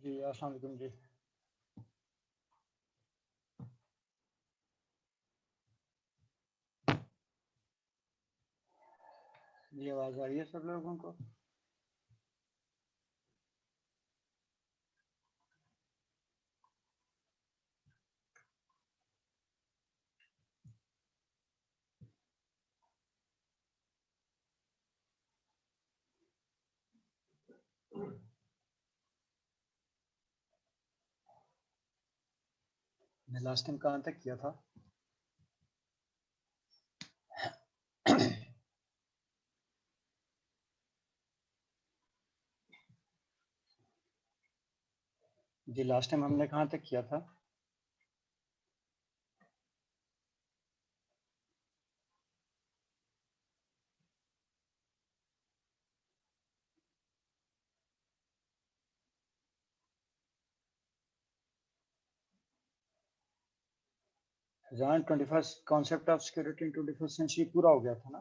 जी अस्सलाम वालेकुम जी। जी आवाज़ आ रही है सब लोगों को? मैं लास्ट टाइम कहाँ तक किया था? जी लास्ट टाइम हमने कहाँ तक किया था? जान 21st concept of security in 21st century पूरा हो गया था ना?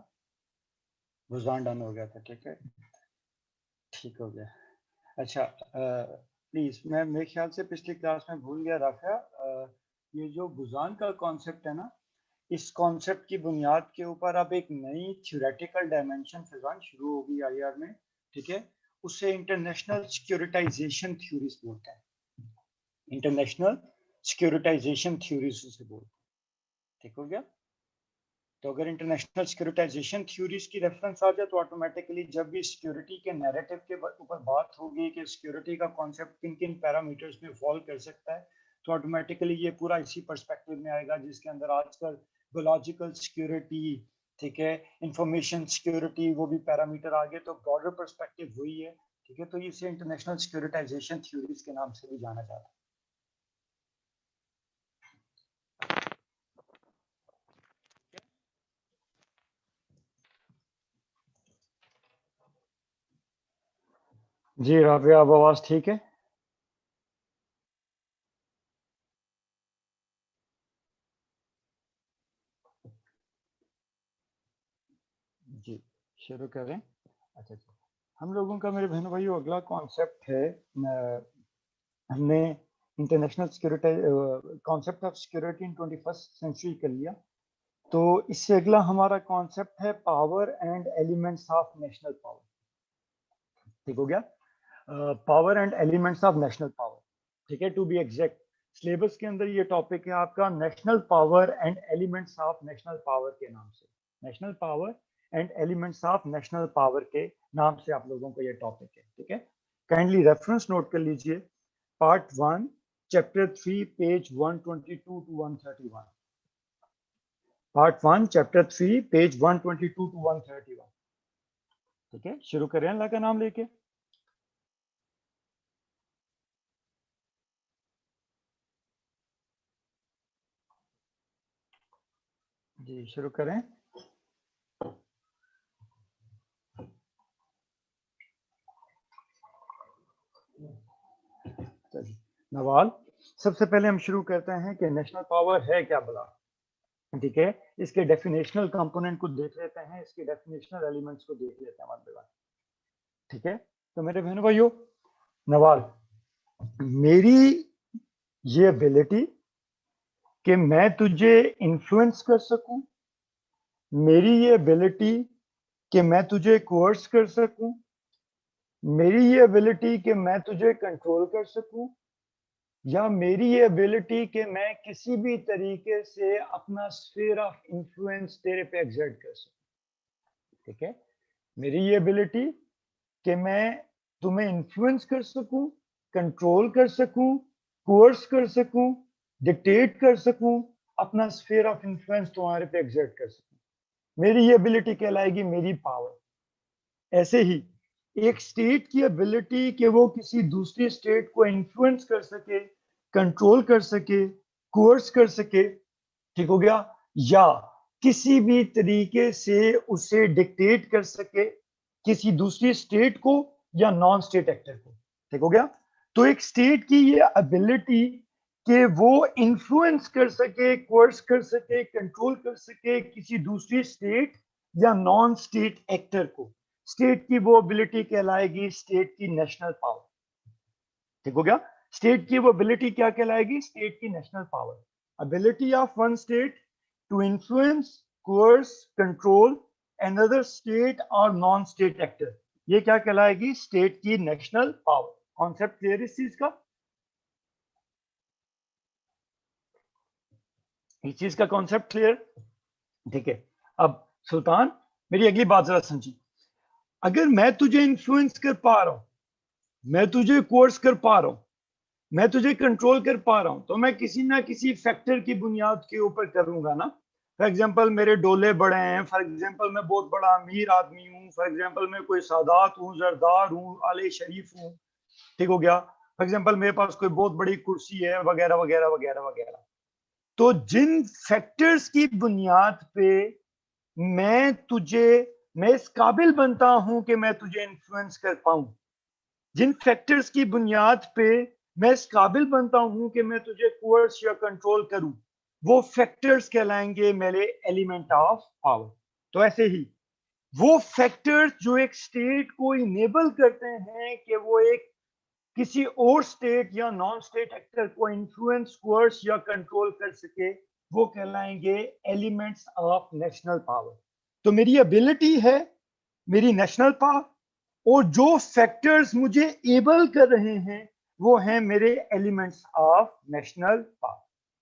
बुजान डन हो गया था, ठीक है, ठीक हो गया। अच्छा प्लीज, मैं मेरे ख्याल से पिछली क्लास में भूल गया राफिया, ये जो बुजान का कॉन्सेप्ट है ना, इस कॉन्सेप्ट की बुनियाद के ऊपर अब एक नई थ्योरेटिकल डायमेंशन फिजान शुरू होगी आईआर में, ठीक है। उसे इंटरनेशनल सिक्योरिटाइजेशन थ्योरीज बोलते हैं, इंटरनेशनल सिक्योरिटाइजेशन थ्योरीज उसे बोलते हैं, ठीक हो गया। तो अगर इंटरनेशनल सिक्योरिटाइजेशन थ्योरीज की रेफरेंस आ जाए तो ऑटोमेटिकली जब भी सिक्योरिटी के नैरेटिव के ऊपर बात होगी कि सिक्योरिटी का कॉन्सेप्ट किन किन पैरामीटर्स में फॉल कर सकता है, तो ऑटोमेटिकली ये पूरा इसी पर्सपेक्टिव में आएगा, जिसके अंदर आजकल बायोलॉजिकल सिक्योरिटी, ठीक है, इंफॉर्मेशन सिक्योरिटी, वो भी पैरामीटर आ गए, तो ब्रॉडर पर्सपेक्टिव वही है, ठीक है। तो इसे इंटरनेशनल सिक्योरिटाइजेशन थ्योरीज के नाम से भी जाना जाता है। जी राबिया, अब आवाज ठीक है? जी शुरू करें। अच्छा अच्छा, हम लोगों का मेरे बहनों भाइयों अगला कॉन्सेप्ट है, हमने international security concept of security in 21st century कर लिया। तो इससे अगला हमारा कॉन्सेप्ट है power and elements of national power, ठीक हो गया। Power and elements of national power, ठीक है, टू बी एग्जैक्ट सिलेबस के अंदर ये टॉपिक है आपका national power and elements of national power के नाम से, national power and elements of national power के नाम से आप लोगों को ये टॉपिक है, ठीक है। काइंडली रेफरेंस नोट कर लीजिए, part 1 chapter 3 page 122 to 131, part 1 chapter 3 page 122 to 131, ठीक है। शुरू करें अल्लाह का नाम लेके। जी शुरू करें। नवाल, सबसे पहले हम शुरू करते हैं कि नेशनल पावर है क्या भला, ठीक है। इसके डेफिनेशनल कंपोनेंट को देख लेते हैं, इसके डेफिनेशनल एलिमेंट्स को देख लेते हैं, ठीक है। तो मेरे बहनों भाइयों, नवाल, मेरी ये एबिलिटी कि मैं तुझे इन्फ्लुएंस कर सकूं, मेरी ये एबिलिटी कि मैं तुझे कोर्स कर सकूं, मेरी ये एबिलिटी कि मैं तुझे कंट्रोल कर सकूं, या मेरी ये एबिलिटी कि मैं किसी भी तरीके से अपना स्फीयर ऑफ इन्फ्लुएंस तेरे पे एग्जर्ट कर सकूं, ठीक है। मेरी ये एबिलिटी कि मैं तुम्हें इन्फ्लुएंस कर सकूं, कंट्रोल कर सकूं, कोर्स कर सकूं, डिक्टेट कर सकूं, अपना स्फीयर ऑफ इन्फ्लुएंस तुम्हारे पे एग्जर्ट कर सकूं, मेरी ये एबिलिटी कहलाएगी मेरी पावर। ऐसे ही एक स्टेट की एबिलिटी कि वो किसी दूसरी स्टेट को इन्फ्लुएंस कर सके, कंट्रोल कर सके, कोर्स कर सके, ठीक हो गया, या किसी भी तरीके से उसे डिक्टेट कर सके किसी दूसरी स्टेट को या नॉन स्टेट एक्टर को, ठीक हो गया। तो एक स्टेट की ये एबिलिटी कि वो इन्फ्लुएंस कर सके, कोर्स कर सके, कंट्रोल कर सके किसी दूसरी स्टेट या नॉन स्टेट एक्टर को, स्टेट की वो एबिलिटी कहलाएगी स्टेट की नेशनल पावर, ठीक हो गया। स्टेट की वो एबिलिटी क्या कहलाएगी? स्टेट की national power, ability of one state to influence, coerce, control another state or non state actor, ये क्या कहलाएगी? स्टेट की नेशनल पावर। कॉन्सेप्ट क्लियर इस चीज का? इस चीज का कॉन्सेप्ट क्लियर? ठीक है। अब सुल्तान मेरी अगली बात जरा समझी, अगर मैं तुझे इन्फ्लुएंस कर पा रहा हूं, मैं तुझे कोर्स कर पा रहा हूं, मैं तुझे कंट्रोल कर पा रहा हूं, तो मैं किसी ना किसी फैक्टर की बुनियाद के ऊपर करूंगा ना। फॉर एग्जाम्पल मेरे डोले बड़े हैं, फॉर एग्जाम्पल मैं बहुत बड़ा अमीर आदमी हूँ, फॉर एग्जाम्पल मैं कोई सादात हूँ, जरदार हूँ, आले शरीफ हूँ, ठीक हो गया। फॉर एग्जाम्पल मेरे पास कोई बहुत बड़ी कुर्सी है, वगैरह वगैरह वगैरह वगैरह। तो जिन फैक्टर्स की बुनियाद पे मैं इस काबिल बनता हूं कि मैं तुझे इन्फ्लुएंस कर पाऊं, जिन फैक्टर्स की बुनियाद पे मैं इस काबिल बनता हूं कि मैं तुझे कोर्स या कंट्रोल करूं, वो फैक्टर्स कहलाएंगे मेरे एलिमेंट ऑफ पावर। तो ऐसे ही वो फैक्टर्स जो एक स्टेट को इनेबल करते हैं कि वो एक किसी और स्टेट या नॉन स्टेट एक्टर को इन्फ्लुएंस, कोर्स या कंट्रोल कर सके, वो कहलाएंगे एलिमेंट्स ऑफ नेशनल पावर। तो मेरी एबिलिटी है मेरी नेशनल पावर, और जो फैक्टर्स मुझे एबल कर रहे हैं वो हैं मेरे एलिमेंट्स ऑफ नेशनल पावर।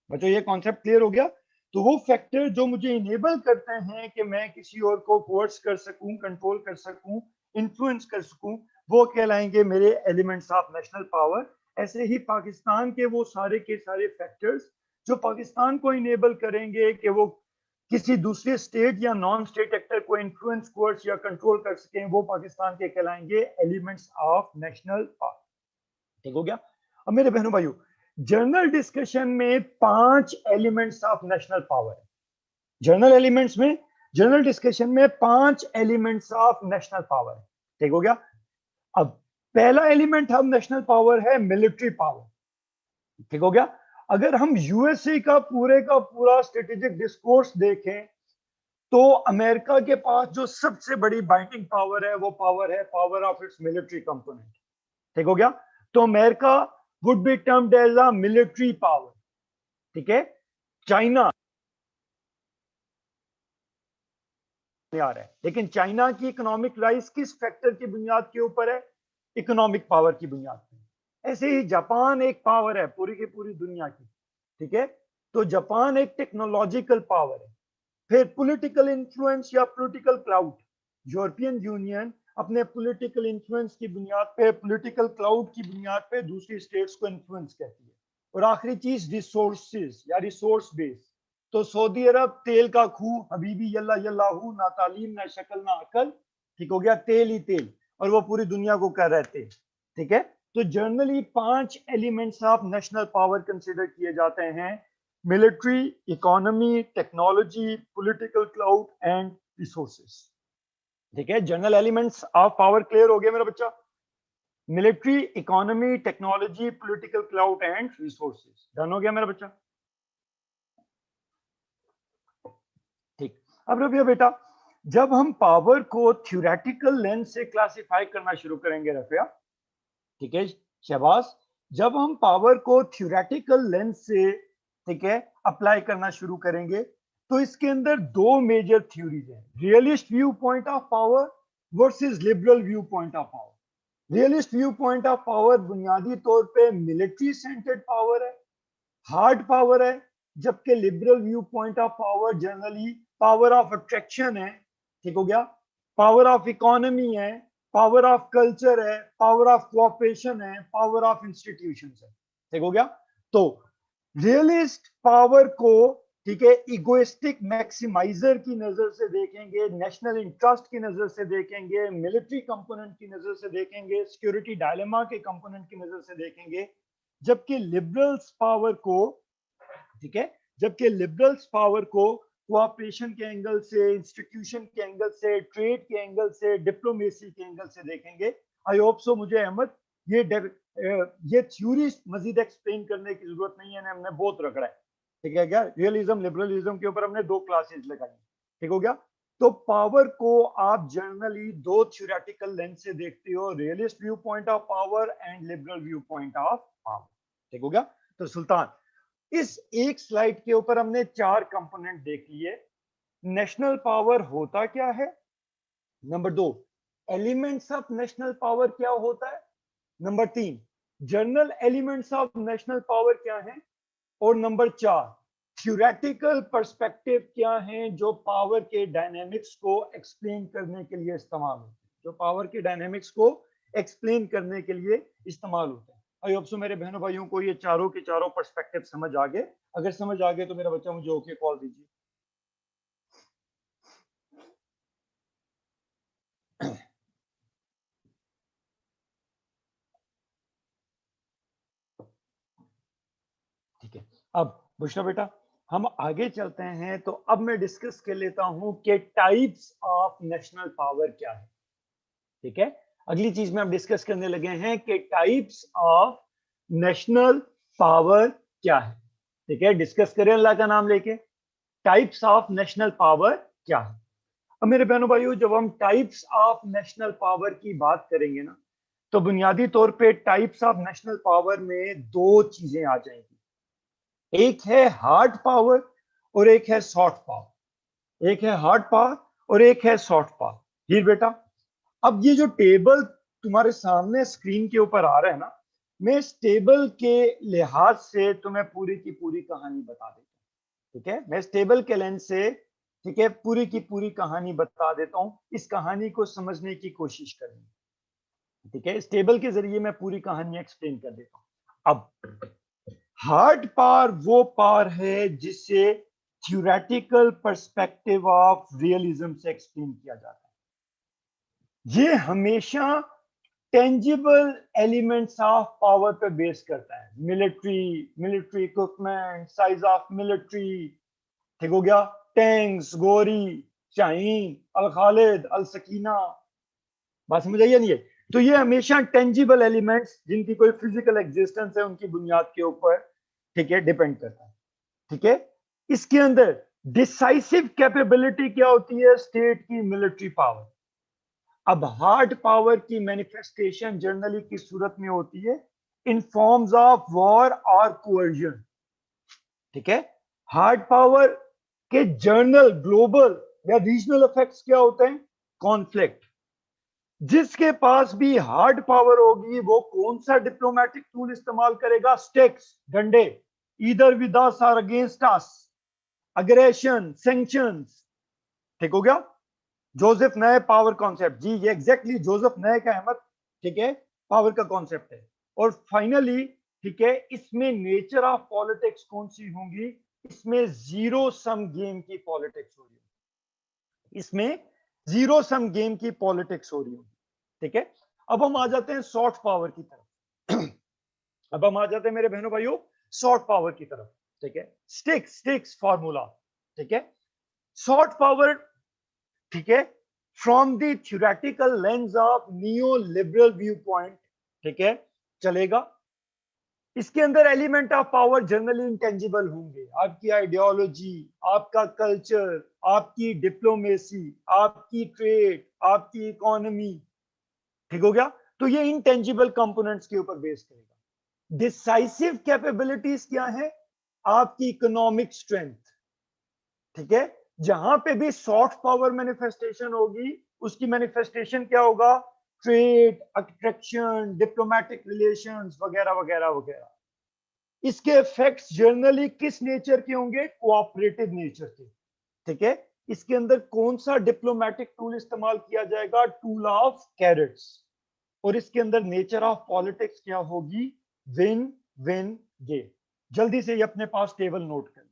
बच्चों ये कॉन्सेप्ट क्लियर हो गया? तो वो फैक्टर जो मुझे इनेबल करते हैं कि मैं किसी और को फोर्स कर सकूं, कंट्रोल कर सकूं, इन्फ्लुएंस कर सकूं, वो कहलाएंगे मेरे एलिमेंट्स ऑफ नेशनल पावर। ऐसे ही पाकिस्तान के वो सारे के सारे फैक्टर्स जो पाकिस्तान को इनेबल करेंगे कि वो किसी दूसरे स्टेट या नॉन स्टेट एक्टर को इन्फ्लुएंस, कोर्स या कंट्रोल कर सकें, वो पाकिस्तान के कहलाएंगे एलिमेंट्स ऑफ नेशनल पावर। ठीक हो गया? अब मेरे बहनों भाइयों, जर्नल डिस्कशन में 5 एलिमेंट्स ऑफ नेशनल पावर है। जर्नल डिस्कशन में 5 एलिमेंट्स ऑफ नेशनल पावर है। ठीक हो गया? अब पहला एलिमेंट ऑफ नेशनल पावर है मिलिट्री पावर। ठीक हो गया? अगर हम यूएसए का पूरा स्ट्रेटेजिक डिस्कोर्स देखें, तो अमेरिका के पास जो सबसे बड़ी बाइंडिंग पावर है वो power of its military component. ठीक हो गया? तो America would be termed as a military power. ठीक है? चाइना आ रहा है, लेकिन चाइना की इकोनॉमिक राइज किस फैक्टर की बुनियाद के ऊपर है? इकोनॉमिक पावर की बुनियाद पे। ऐसे ही जापान एक पावर है पूरी की पूरी दुनिया की। ठीक है? तो जापान एक टेक्नोलॉजिकल पावर है। फिर पॉलिटिकल इन्फ्लुएंस या पॉलिटिकल क्लाउड, यूरोपियन यूनियन अपने पॉलिटिकल इन्फ्लुएंस की बुनियाद पे, पॉलिटिकल क्लाउड की बुनियाद पे दूसरी स्टेट्स को इन्फ्लुएंस करती है। और आखिरी चीज रिसोर्सेज या रिसोर्स बेस। तो सऊदी अरब तेल का खूह, हबीबी यल्ला यल्लाहू, ना तालीम ना शक्ल ना अकल। ठीक हो गया? तेल ही तेल, और वो पूरी दुनिया को कर रहे थे। ठीक है? तो generally 5 elements of national power consider किए जाते हैं: military, economy, technology, political cloud and resources. ठीक है? General elements of power clear हो गया मेरा बच्चा? Military, economy, technology, political cloud and resources. Done हो गया मेरा बच्चा? ठीक। अब रबिया बेटा, जब हम पावर को थ्योरेटिकल लेंस से क्लासिफाई करना शुरू करेंगे रफिया, ठीक है शहबाज, जब हम पावर को थ्योरेटिकल लेंस से, ठीक है, अप्लाई करना शुरू करेंगे, तो इसके अंदर 2 मेजर थ्योरीज हैं: realist view point of power versus liberal view point of power. Realist view point of power बुनियादी तौर पे मिलिट्री सेंटर्ड पावर है, हार्ड पावर है, जबकि liberal view point of power generally power of attraction है। ठीक हो गया? पावर ऑफ इकोनॉमी है, पावर ऑफ कल्चर है, पावर ऑफ कोऑपरेशन है, पावर ऑफ इंस्टीट्यूशंस है। ठीक हो गया? तो रियलिस्ट पावर को, ठीक है, इगोइस्टिक मैक्सिमाइजर की नजर से देखेंगे, नेशनल इंटरेस्ट की नजर से देखेंगे, मिलिट्री कंपोनेंट की नजर से देखेंगे, सिक्योरिटी डायलेमा के कंपोनेंट की नजर से देखेंगे। जबकि लिबरल्स पावर को, ठीक है, जबकि लिबरल्स पावर को कोऑपरेशन के एंगल से, इंस्टीट्यूशन के एंगल से, ट्रेड के एंगल से, डिप्लोमेसी के एंगल से देखेंगे। आई होप सो मुझे अहमद ये थ्योरी मजीद एक्सप्लेन करने की जरूरत नहीं है, हमने बहुत रगड़ा है। ठीक है? क्या रियलिज्म लिबरलिज्म के ऊपर हमने 2 क्लासेस लगाई। ठीक हो गया? तो पावर को आप जनरली 2 थ्योरेटिकल लेंस से देखते हो: realist view point of power and liberal view point of power. ठीक हो गया। तो सुल्तान, इस एक स्लाइड के ऊपर हमने 4 कंपोनेंट देख लिए। नेशनल पावर होता क्या है, number 2 elements of national power क्या होता है, number 3 general elements of national power क्या है, और नंबर 4 थ्योरेटिकल पर्सपेक्टिव क्या है जो पावर के डायनेमिक्स को एक्सप्लेन करने के लिए इस्तेमाल होते हैं, जो पावर के डायनेमिक्स को एक्सप्लेन करने के लिए इस्तेमाल होते हैं। आई होप सो मेरे बहनों भाइयों को ये चारों के चारों पर्सपेक्टिव समझ आ गए। अगर समझ आ गए तो मेरा बच्चा मुझे ओके कॉल दीजिए। ठीक है, अब बुशरा बेटा हम आगे चलते हैं। तो अब मैं डिस्कस कर लेता हूं कि टाइप्स ऑफ नेशनल पावर क्या है। ठीक है, अगली चीज में हम डिस्कस करने लगे हैं कि टाइप्स ऑफ नेशनल पावर क्या है। ठीक है, डिस्कस करें अल्लाह का नाम लेके, टाइप्स ऑफ नेशनल पावर क्या है। अब मेरे बहनों भाइयों, जब हम टाइप्स ऑफ नेशनल पावर की बात करेंगे ना, तो बुनियादी तौर पे टाइप्स ऑफ नेशनल पावर में 2 चीजें आ जाएंगी। एक है हार्ड पावर और एक है सॉफ्ट पावर। एक है हार्ड पावर और एक है सॉफ्ट पावर। हीर बेटा, अब ये जो टेबल तुम्हारे सामने स्क्रीन के ऊपर आ रहा है ना, मैं इस टेबल के लिहाज से तुम्हें पूरी की पूरी कहानी बता देता हूँ। ठीक है, मैं इस टेबल के लेंस से, ठीक है, पूरी की पूरी कहानी बता देता हूँ। इस कहानी को समझने की कोशिश करेंगे। ठीक है, इस टेबल के जरिए मैं पूरी कहानी एक्सप्लेन कर देता हूँ। अब हार्ड पावर वो पावर है जिसे थ्योरेटिकल पर्सपेक्टिव ऑफ रियलिज्म से एक्सप्लेन किया जाता है। ये हमेशा टेंजिबल एलिमेंट्स ऑफ पावर पे बेस करता है। Military equipment, size of military, ठीक हो गया, टैंक्स, गोरी, शाहीन, अल खालिद, अल सकीना, बात समझ आई नहीं है। तो ये हमेशा टेंजिबल एलिमेंट्स जिनकी कोई फिजिकल एग्जिस्टेंस है उनकी बुनियाद के ऊपर, ठीक है, डिपेंड करता है। ठीक है, इसके अंदर डिसाइसिव कैपेबिलिटी क्या होती है, स्टेट की मिलिट्री पावर। अब हार्ड पावर की मैनिफेस्टेशन जनरली किस सूरत में होती है, इन फॉर्म्स ऑफ वॉर और कोअर्जन। ठीक है, हार्ड पावर के जर्नल, ग्लोबल या रीजनल इफेक्ट्स क्या होते हैं, कॉन्फ्लिक्ट। जिसके पास भी हार्ड पावर होगी वो कौन सा डिप्लोमेटिक टूल इस्तेमाल करेगा, स्टिक्स, डंडे, ईदर विद अस और अगेंस्ट अस, अग्रेशन, सैंक्शंस। ठीक हो गया, जोसेफ नए पावर कॉन्सेप्ट, जी ये एग्जैक्टली जोसेफ नए का अहमद, ठीक है, पावर का कॉन्सेप्ट है। और फाइनली, ठीक है, इसमें नेचर ऑफ पॉलिटिक्स कौन सी होंगी, इसमें जीरो सम गेम की पॉलिटिक्स हो रही है, इसमें जीरो सम गेम की पॉलिटिक्स हो रही होगी। ठीक है, अब हम आ जाते हैं सॉफ्ट पावर की तरफ। अब हम आ जाते हैं मेरे बहनों भाइयों सॉफ्ट पावर की तरफ। ठीक है, स्टिक्स फॉर्मूला। ठीक है, सॉफ्ट पावर, ठीक है, from the theoretical lens of neo liberal view point, ठीक है, चलेगा। इसके अंदर element of power generally intangible होंगे, आपकी आइडियोलॉजी, आपका कल्चर, आपकी डिप्लोमेसी, आपकी ट्रेड, आपकी इकोनॉमी। ठीक हो गया, तो ये इंटेंजिबल कंपोनेंट्स के ऊपर बेस करेगा। डिसाइसिव कैपेबिलिटीज क्या है, आपकी इकोनॉमिक स्ट्रेंथ। ठीक है, जहां पे भी सॉफ्ट पावर मैनिफेस्टेशन होगी उसकी मैनिफेस्टेशन क्या होगा, ट्रेड, अट्रैक्शन, डिप्लोमेटिक रिलेशंस वगैरह वगैरह वगैरह। इसके इफेक्ट्स जनरली किस नेचर के होंगे, कोऑपरेटिव नेचर के। ठीक है, इसके अंदर कौन सा डिप्लोमेटिक टूल इस्तेमाल किया जाएगा, टूल ऑफ कैरेट्स। और इसके अंदर नेचर ऑफ पॉलिटिक्स क्या होगी, विन विन गेम। जल्दी से ये अपने पास टेबल नोट कर ले,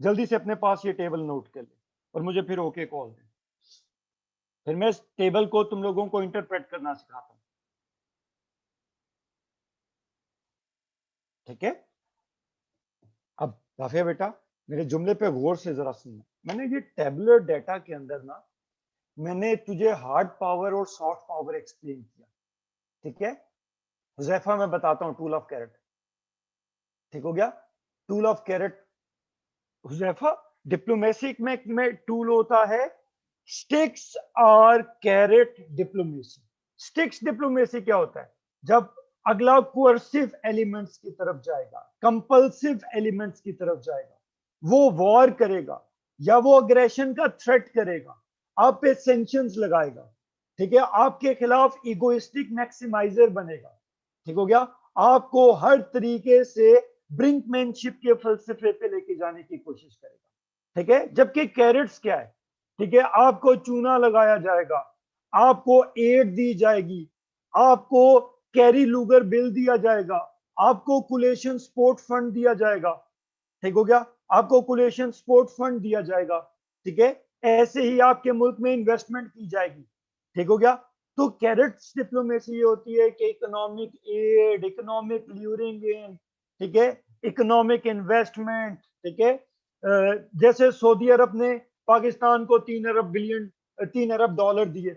जल्दी से अपने पास ये टेबल नोट कर ले और मुझे फिर ओके कॉल दे। फिर मैं इस टेबल को तुम लोगों को इंटरप्रेट करना सिखाता हूं। ठीक है, अब राफिया बेटा मेरे जुमले पे गौर से जरा सुनना। मैंने ये टेबुलर डेटा के अंदर ना, मैंने तुझे हार्ड पावर और सॉफ्ट पावर एक्सप्लेन किया। ठीक है, हुजैफा मैं बताता हूँ टूल ऑफ कैरेट। ठीक हो गया, tool of carrot Huzaifa, diplomacy में टूल होता है स्टिक्स और कैरेट डिप्लोमेसी। स्टिक्स डिप्लोमेसी क्या होता है, जब अगला कोर्सिव एलिमेंट्स की तरफ जाएगा, कंपल्सिव एलिमेंट्स की तरफ जाएगा, वो वॉर करेगा या वो अग्रेशन का थ्रेट करेगा, आप पे सैंक्शंस लगाएगा, ठीक है, आपके खिलाफ इगोइस्टिक मैक्सिमाइजर बनेगा, ठीक हो गया, आपको हर तरीके से ब्रिंकमैनशिप के फलसफे पे लेके जाने की कोशिश करेगा, ठीक है। जबकि कैरेट्स क्या है, ठीक है, आपको चूना लगाया जाएगा, आपको एड दी जाएगी, आपको कैरी लूगर बिल दिया जाएगा, आपको कुलेशन स्पोर्ट फंड दिया जाएगा, ठीक हो गया, आपको कुलेशन स्पोर्ट फंड दिया जाएगा, ठीक है, ऐसे ही आपके मुल्क में इन्वेस्टमेंट की जाएगी, ठीक हो गया। तो कैरेट्स डिप्लोमेसी ये होती है कि इकोनॉमिक एड, इकोनॉमिक ल्यूरिंग इन, ठीक है, इकोनॉमिक इन्वेस्टमेंट, ठीक है, जैसे सऊदी अरब ने पाकिस्तान को 3 अरब डॉलर दिए,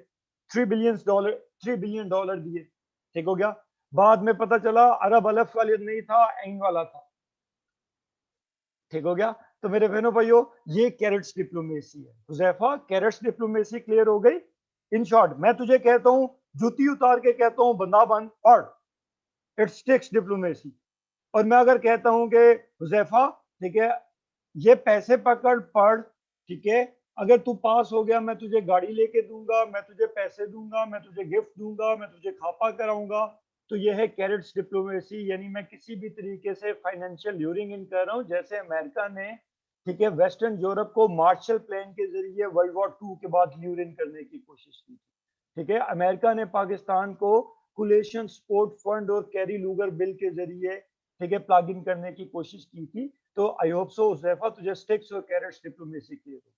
3 बिलियन डॉलर दिए, ठीक हो गया। बाद में पता चला अरब अलफ वाले नहीं था, ऐन वाला था, ठीक हो गया। तो मेरे बहनों भाइयों, ये कैरेट्स डिप्लोमेसी है। हुज़ैफा, कैरेट्स डिप्लोमेसी क्लियर हो गई। इन शॉर्ट मैं तुझे कहता हूं, जूती उतार के कहता हूं बंदा बन पढ़, इट्स टेक्स्ट डिप्लोमेसी। और मैं अगर कहता हूं कि हुज़ैफा, ठीक है, ये पैसे पकड़ पढ़, ठीक है, अगर तू पास हो गया मैं तुझे गाड़ी लेके दूंगा, मैं तुझे पैसे दूंगा, मैं तुझे गिफ्ट दूंगा, मैं तुझे खापा कराऊंगा। तो ये है कैरेट्स डिप्लोमेसी, यानी मैं किसी भी तरीके से फाइनेंशियल ल्यूरिंग इन कर रहा हूं, जैसे अमेरिका ने, ठीक है, वेस्टर्न यूरोप को मार्शल प्लान के जरिए वर्ल्ड वॉर 2 के बाद ल्यूरिंग करने की कोशिश की, ठीक है। अमेरिका ने पाकिस्तान को कुलेशन सपोर्ट फंड और कैरी लूगर बिल के जरिए, ठीक है, प्लग इन करने की कोशिश की थी। तो आई होप सो हुज़ैफा तुझे स्टिक्स और कैरेट्स डिप्लोमेसी क्लियर हो,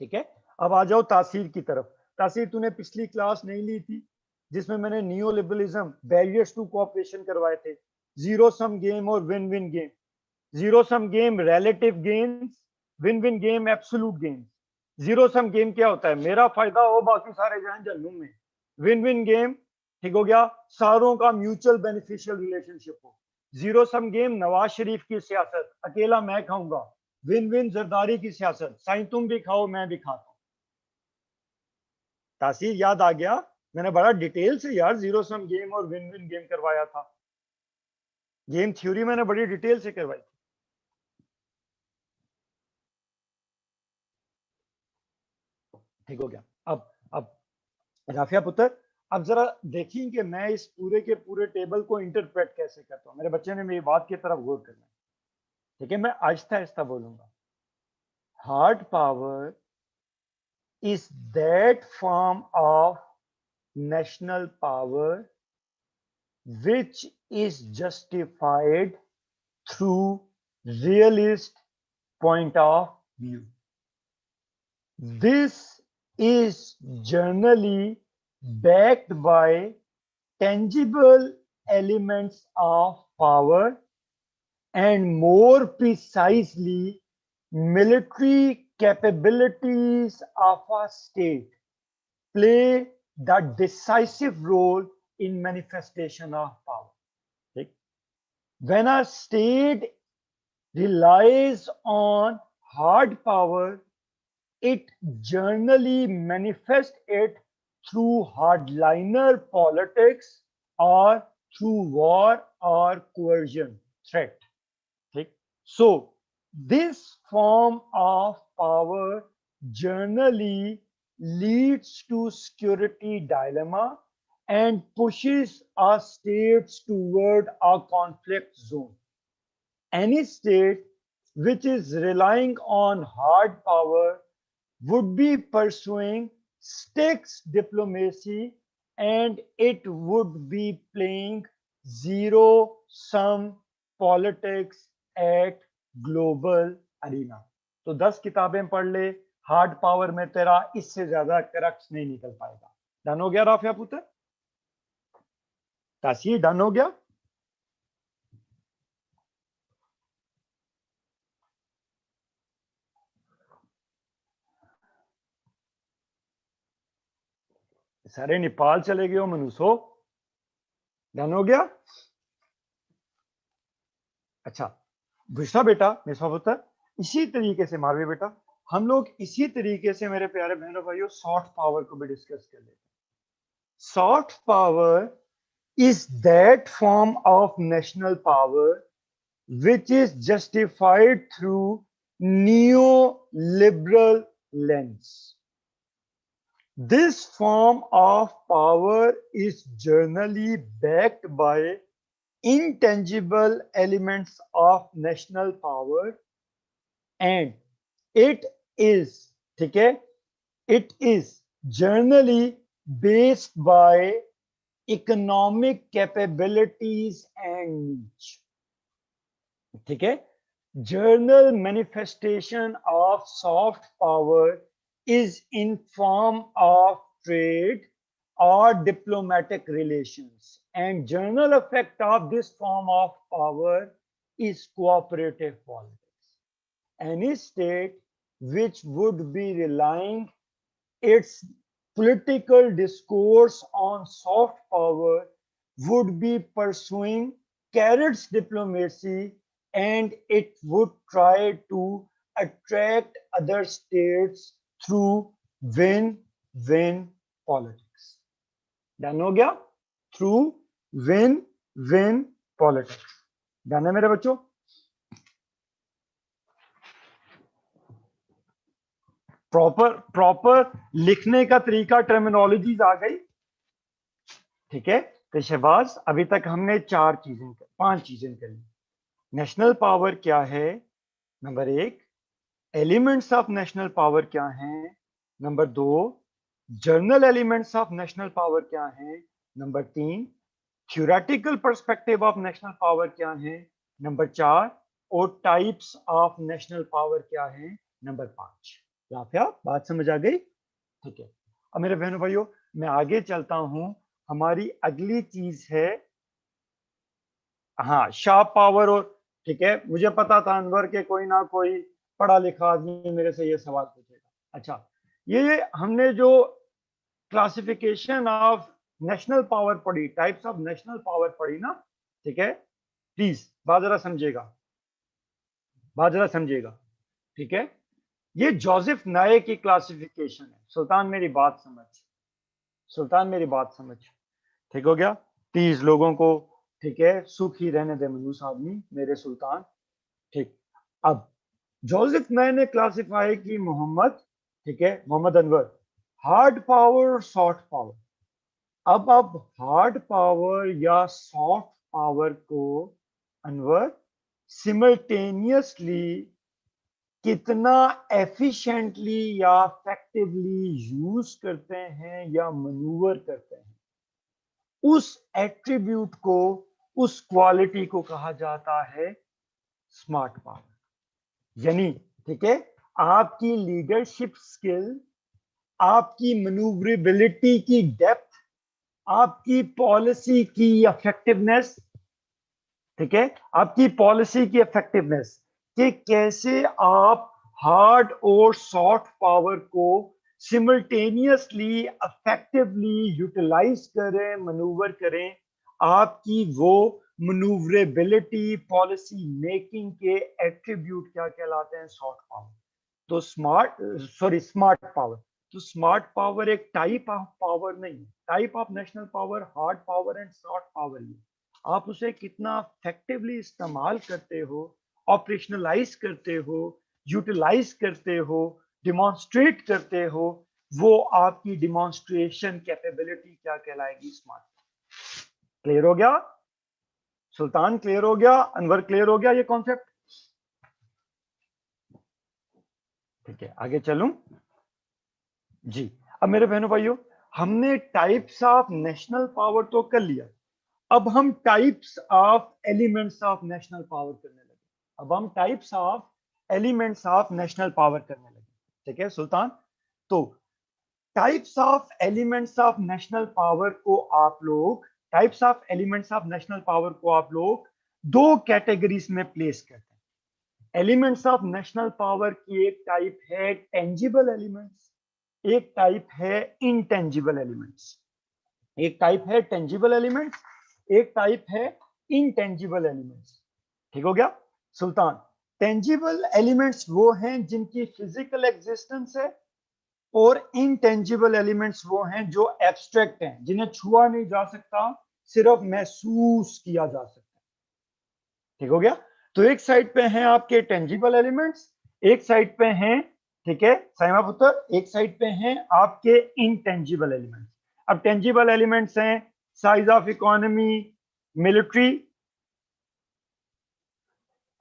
ठीक है। अब आ जाओ तासीर की तरफ। तासीर तूने पिछली क्लास नहीं ली थी जिसमें मैंने neo liberalism, barriers to cooperation करवाए थे, जीरो सम गेम और win win game. Zero sum game relative games, win win game absolute games. Zero sum game क्या होता है, मेरा फायदा हो बाकी सारे जाएं जहन्नुम में। विन विन गेम, ठीक हो गया, सारों का म्यूचुअल बेनिफिशियल रिलेशनशिप हो। Zero sum game Nawaz Sharif की सियासत, अकेला मैं खाऊंगा। विन विन जरदारी की सियासत, साईं तुम भी खाओ मैं भी खाता हूं। तासीर याद आ गया, मैंने बड़ा डिटेल से यार जीरो सम गेम और विन विन गेम करवाया था, गेम थ्योरी मैंने बड़ी डिटेल से करवाई थी, ठीक हो गया। अब राफिया पुत्र, अब जरा देखिए कि मैं इस पूरे के पूरे टेबल को इंटरप्रेट कैसे करता हूं। मेरे बच्चे ने मेरी बात की तरफ गौर करना है, ठीक है, मैं आहिस्ता आहिस्ता बोलूंगा। Hard power is that form of national power which is justified through realist point of view. This is generally backed by tangible elements of power, and more precisely military capabilities of a state play the decisive role in manifestation of power. ठीक? When a state relies on hard power, it generally manifests it through hardliner politics or through war or coercion, threat. ठीक? So, this form of power generally leads to security dilemma and pushes our states toward a conflict zone. Any state which is relying on hard power would be pursuing sticks diplomacy, and it would be playing zero sum politics at global arena. तो 10 किताबें पढ़ ले, hard power में तेरा इससे ज्यादा crux नहीं निकल पाएगा। डन हो गया राफिया पुत्र? तासीर डन हो गया? सारे नेपाल चले गए हो मनुष्यो, डन हो गया? अच्छा बुशरा बेटा, मेरा पुत्र, इसी तरीके से मारवे बेटा, हम लोग इसी तरीके से मेरे प्यारे बहनों भाइयों सॉफ्ट पावर को भी डिस्कस कर लेते हैं। Soft power is that form of national power which is justified through neoliberal lens. This form of power is generally backed by intangible elements of national power and it is, ठीक है, it is generally based by economic capabilities and needs. ठीक है, general manifestation of soft power is in form of trade or diplomatic relations, and general effect of this form of power is cooperative politics. Any state which would be relying its political discourse on soft power would be pursuing carrots diplomacy, and it would try to attract other states through win-win politics. Done हो गया? Through win-win politics. Done है मेरे बच्चों? Proper लिखने का तरीका, terminologies आ गई, ठीक है। तो शहबाज, अभी तक हमने 5 चीजें करी। नेशनल पावर क्या है, number 1। Elements of national power क्या हैं, number 2। Journal elements of national power क्या हैं, number 3। Theoretical perspective of national power क्या है, नंबर 4। और टाइप्स ऑफ नेशनल पावर क्या है, नंबर 5। राफिया, बात समझ आ गई? ठीक है। अब मेरे बहनों भाइयों, मैं आगे चलता हूं। हमारी अगली चीज है, हाँ, शार्प पावर। और ठीक है, मुझे पता था अनवर के कोई ना कोई पढ़ा लिखा आदमी मेरे से ये सवाल पूछेगा। अच्छा, ये हमने जो क्लासिफिकेशन ऑफ नेशनल पावर पढ़ी, टाइप्स ऑफ नेशनल पावर पढ़ी ना, ठीक है, प्लीज बात जरा समझिएगा, ठीक है। ये जोसेफ नाये की क्लासिफिकेशन है। सुल्तान मेरी बात समझ, ठीक हो गया? प्लीज लोगों को, ठीक है, सुख ही रहने दे मनूस आदमी, मेरे सुल्तान। ठीक, अब जोसेफ नाये ने क्लासिफाई की मोहम्मद, ठीक है, Mohammad Anwar, hard power, soft power. अब हार्ड पावर या सॉफ्ट पावर को अनवर सिमल्टेनियसली कितना एफिशिएंटली या इफेक्टिवली यूज करते हैं या मनूवर करते हैं, उस एट्रीब्यूट को, उस क्वालिटी को कहा जाता है स्मार्ट पावर। यानी, ठीक है, आपकी लीडरशिप स्किल, आपकी मनूवरेबिलिटी की डेप्थ, आपकी पॉलिसी की इफेक्टिवनेस, ठीक है, आपकी पॉलिसी की इफेक्टिवनेस, कि कैसे आप हार्ड और सॉफ्ट पावर को सिमल्टेनियसली इफेक्टिवली यूटिलाइज करें, मनूवर करें। आपकी वो मनूवरेबिलिटी, पॉलिसी मेकिंग के एट्रीब्यूट क्या कहलाते हैं? Soft power. तो स्मार्ट पावर। तो स्मार्ट पावर एक टाइप ऑफ पावर नहीं, type of national power hard power and soft power ही। आप उसे कितना इफेक्टिवली इस्तेमाल करते हो, ऑपरेशनलाइज करते हो, यूटिलाइज करते हो, डिमॉन्स्ट्रेट करते हो, वो आपकी डिमॉन्स्ट्रेशन कैपेबिलिटी क्या कहलाएगी? स्मार्ट। क्लियर हो गया? सुल्तान क्लियर हो गया? अनवर क्लियर हो गया ये कॉन्सेप्ट? ठीक है, आगे चलूं जी। अब मेरे बहनों भाइयों, हमने टाइप्स ऑफ नेशनल पावर तो कर लिया, अब हम types of elements of national power करने लगे। ठीक है सुल्तान? तो types of elements of national power को आप लोग दो कैटेगरीज में प्लेस करते हैं। एलिमेंट्स ऑफ नेशनल पावर की एक टाइप है टेंजिबल एलिमेंट्स, एक टाइप है इनटेंजिबल एलिमेंट्स। एक टाइप है टेंजिबल एलिमेंट्स, एक टाइप है इनटेंजिबल एलिमेंट्स। ठीक हो गया सुल्तान? टेंजिबल एलिमेंट्स वो हैं जिनकी फिजिकल एग्जिस्टेंस है, और इनटेंजिबल एलिमेंट्स वो हैं जो एब्स्ट्रैक्ट हैं, जिन्हें छुआ नहीं जा सकता, सिर्फ महसूस किया जा सकता है। ठीक हो गया। तो एक साइड पे हैं आपके टेंजिबल एलिमेंट्स, एक साइड पे हैं, ठीक है साइमा पुत्र, एक साइड पे हैं आपके इनटेंजिबल एलिमेंट्स। अब टेंजिबल एलिमेंट्स हैं size of economy, military.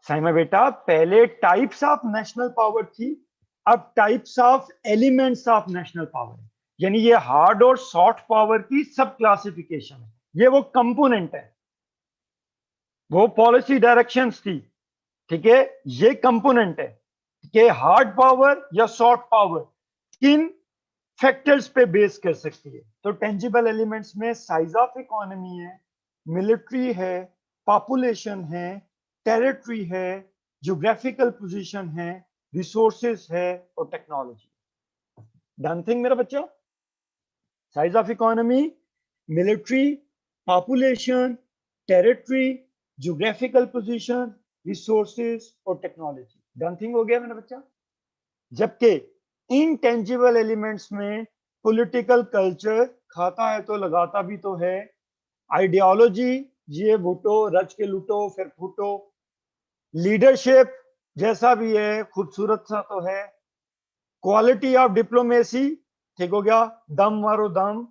Saima बेटा पहले टाइप्स ऑफ नेशनल पावर थी, अब types of elements of national power, यानी ये हार्ड और सॉफ्ट पावर की सब क्लासिफिकेशन है। ये वो कंपोनेंट है, वो पॉलिसी डायरेक्शंस थी, ठीक है, ये कंपोनेंट है कि हार्ड पावर या सॉफ्ट पावर किन फैक्टर्स पे बेस कर सकती है। तो टेंजिबल एलिमेंट्स में साइज ऑफ इकोनॉमी है, मिलिट्री है, पॉपुलेशन है, टेरिटरी है, ज्योग्राफिकल पोजीशन है, रिसोर्सेज है और टेक्नोलॉजी। डन थिंग मेरा बच्चा। Size of economy, military, population, territory, geographical position, resources और टेक्नोलॉजी। डन थिंग हो गया मेरा बच्चा। जबकि इनटेंजिबल एलिमेंट्स में पॉलिटिकल कल्चर खाता है तो लगाता भी तो है, आइडियोलॉजी ये भूटो रच के लूटो फिर फूटो, लीडरशिप जैसा भी है खूबसूरत सा तो है, क्वालिटी ऑफ डिप्लोमेसी, ठीक हो गया, दम मारो दम,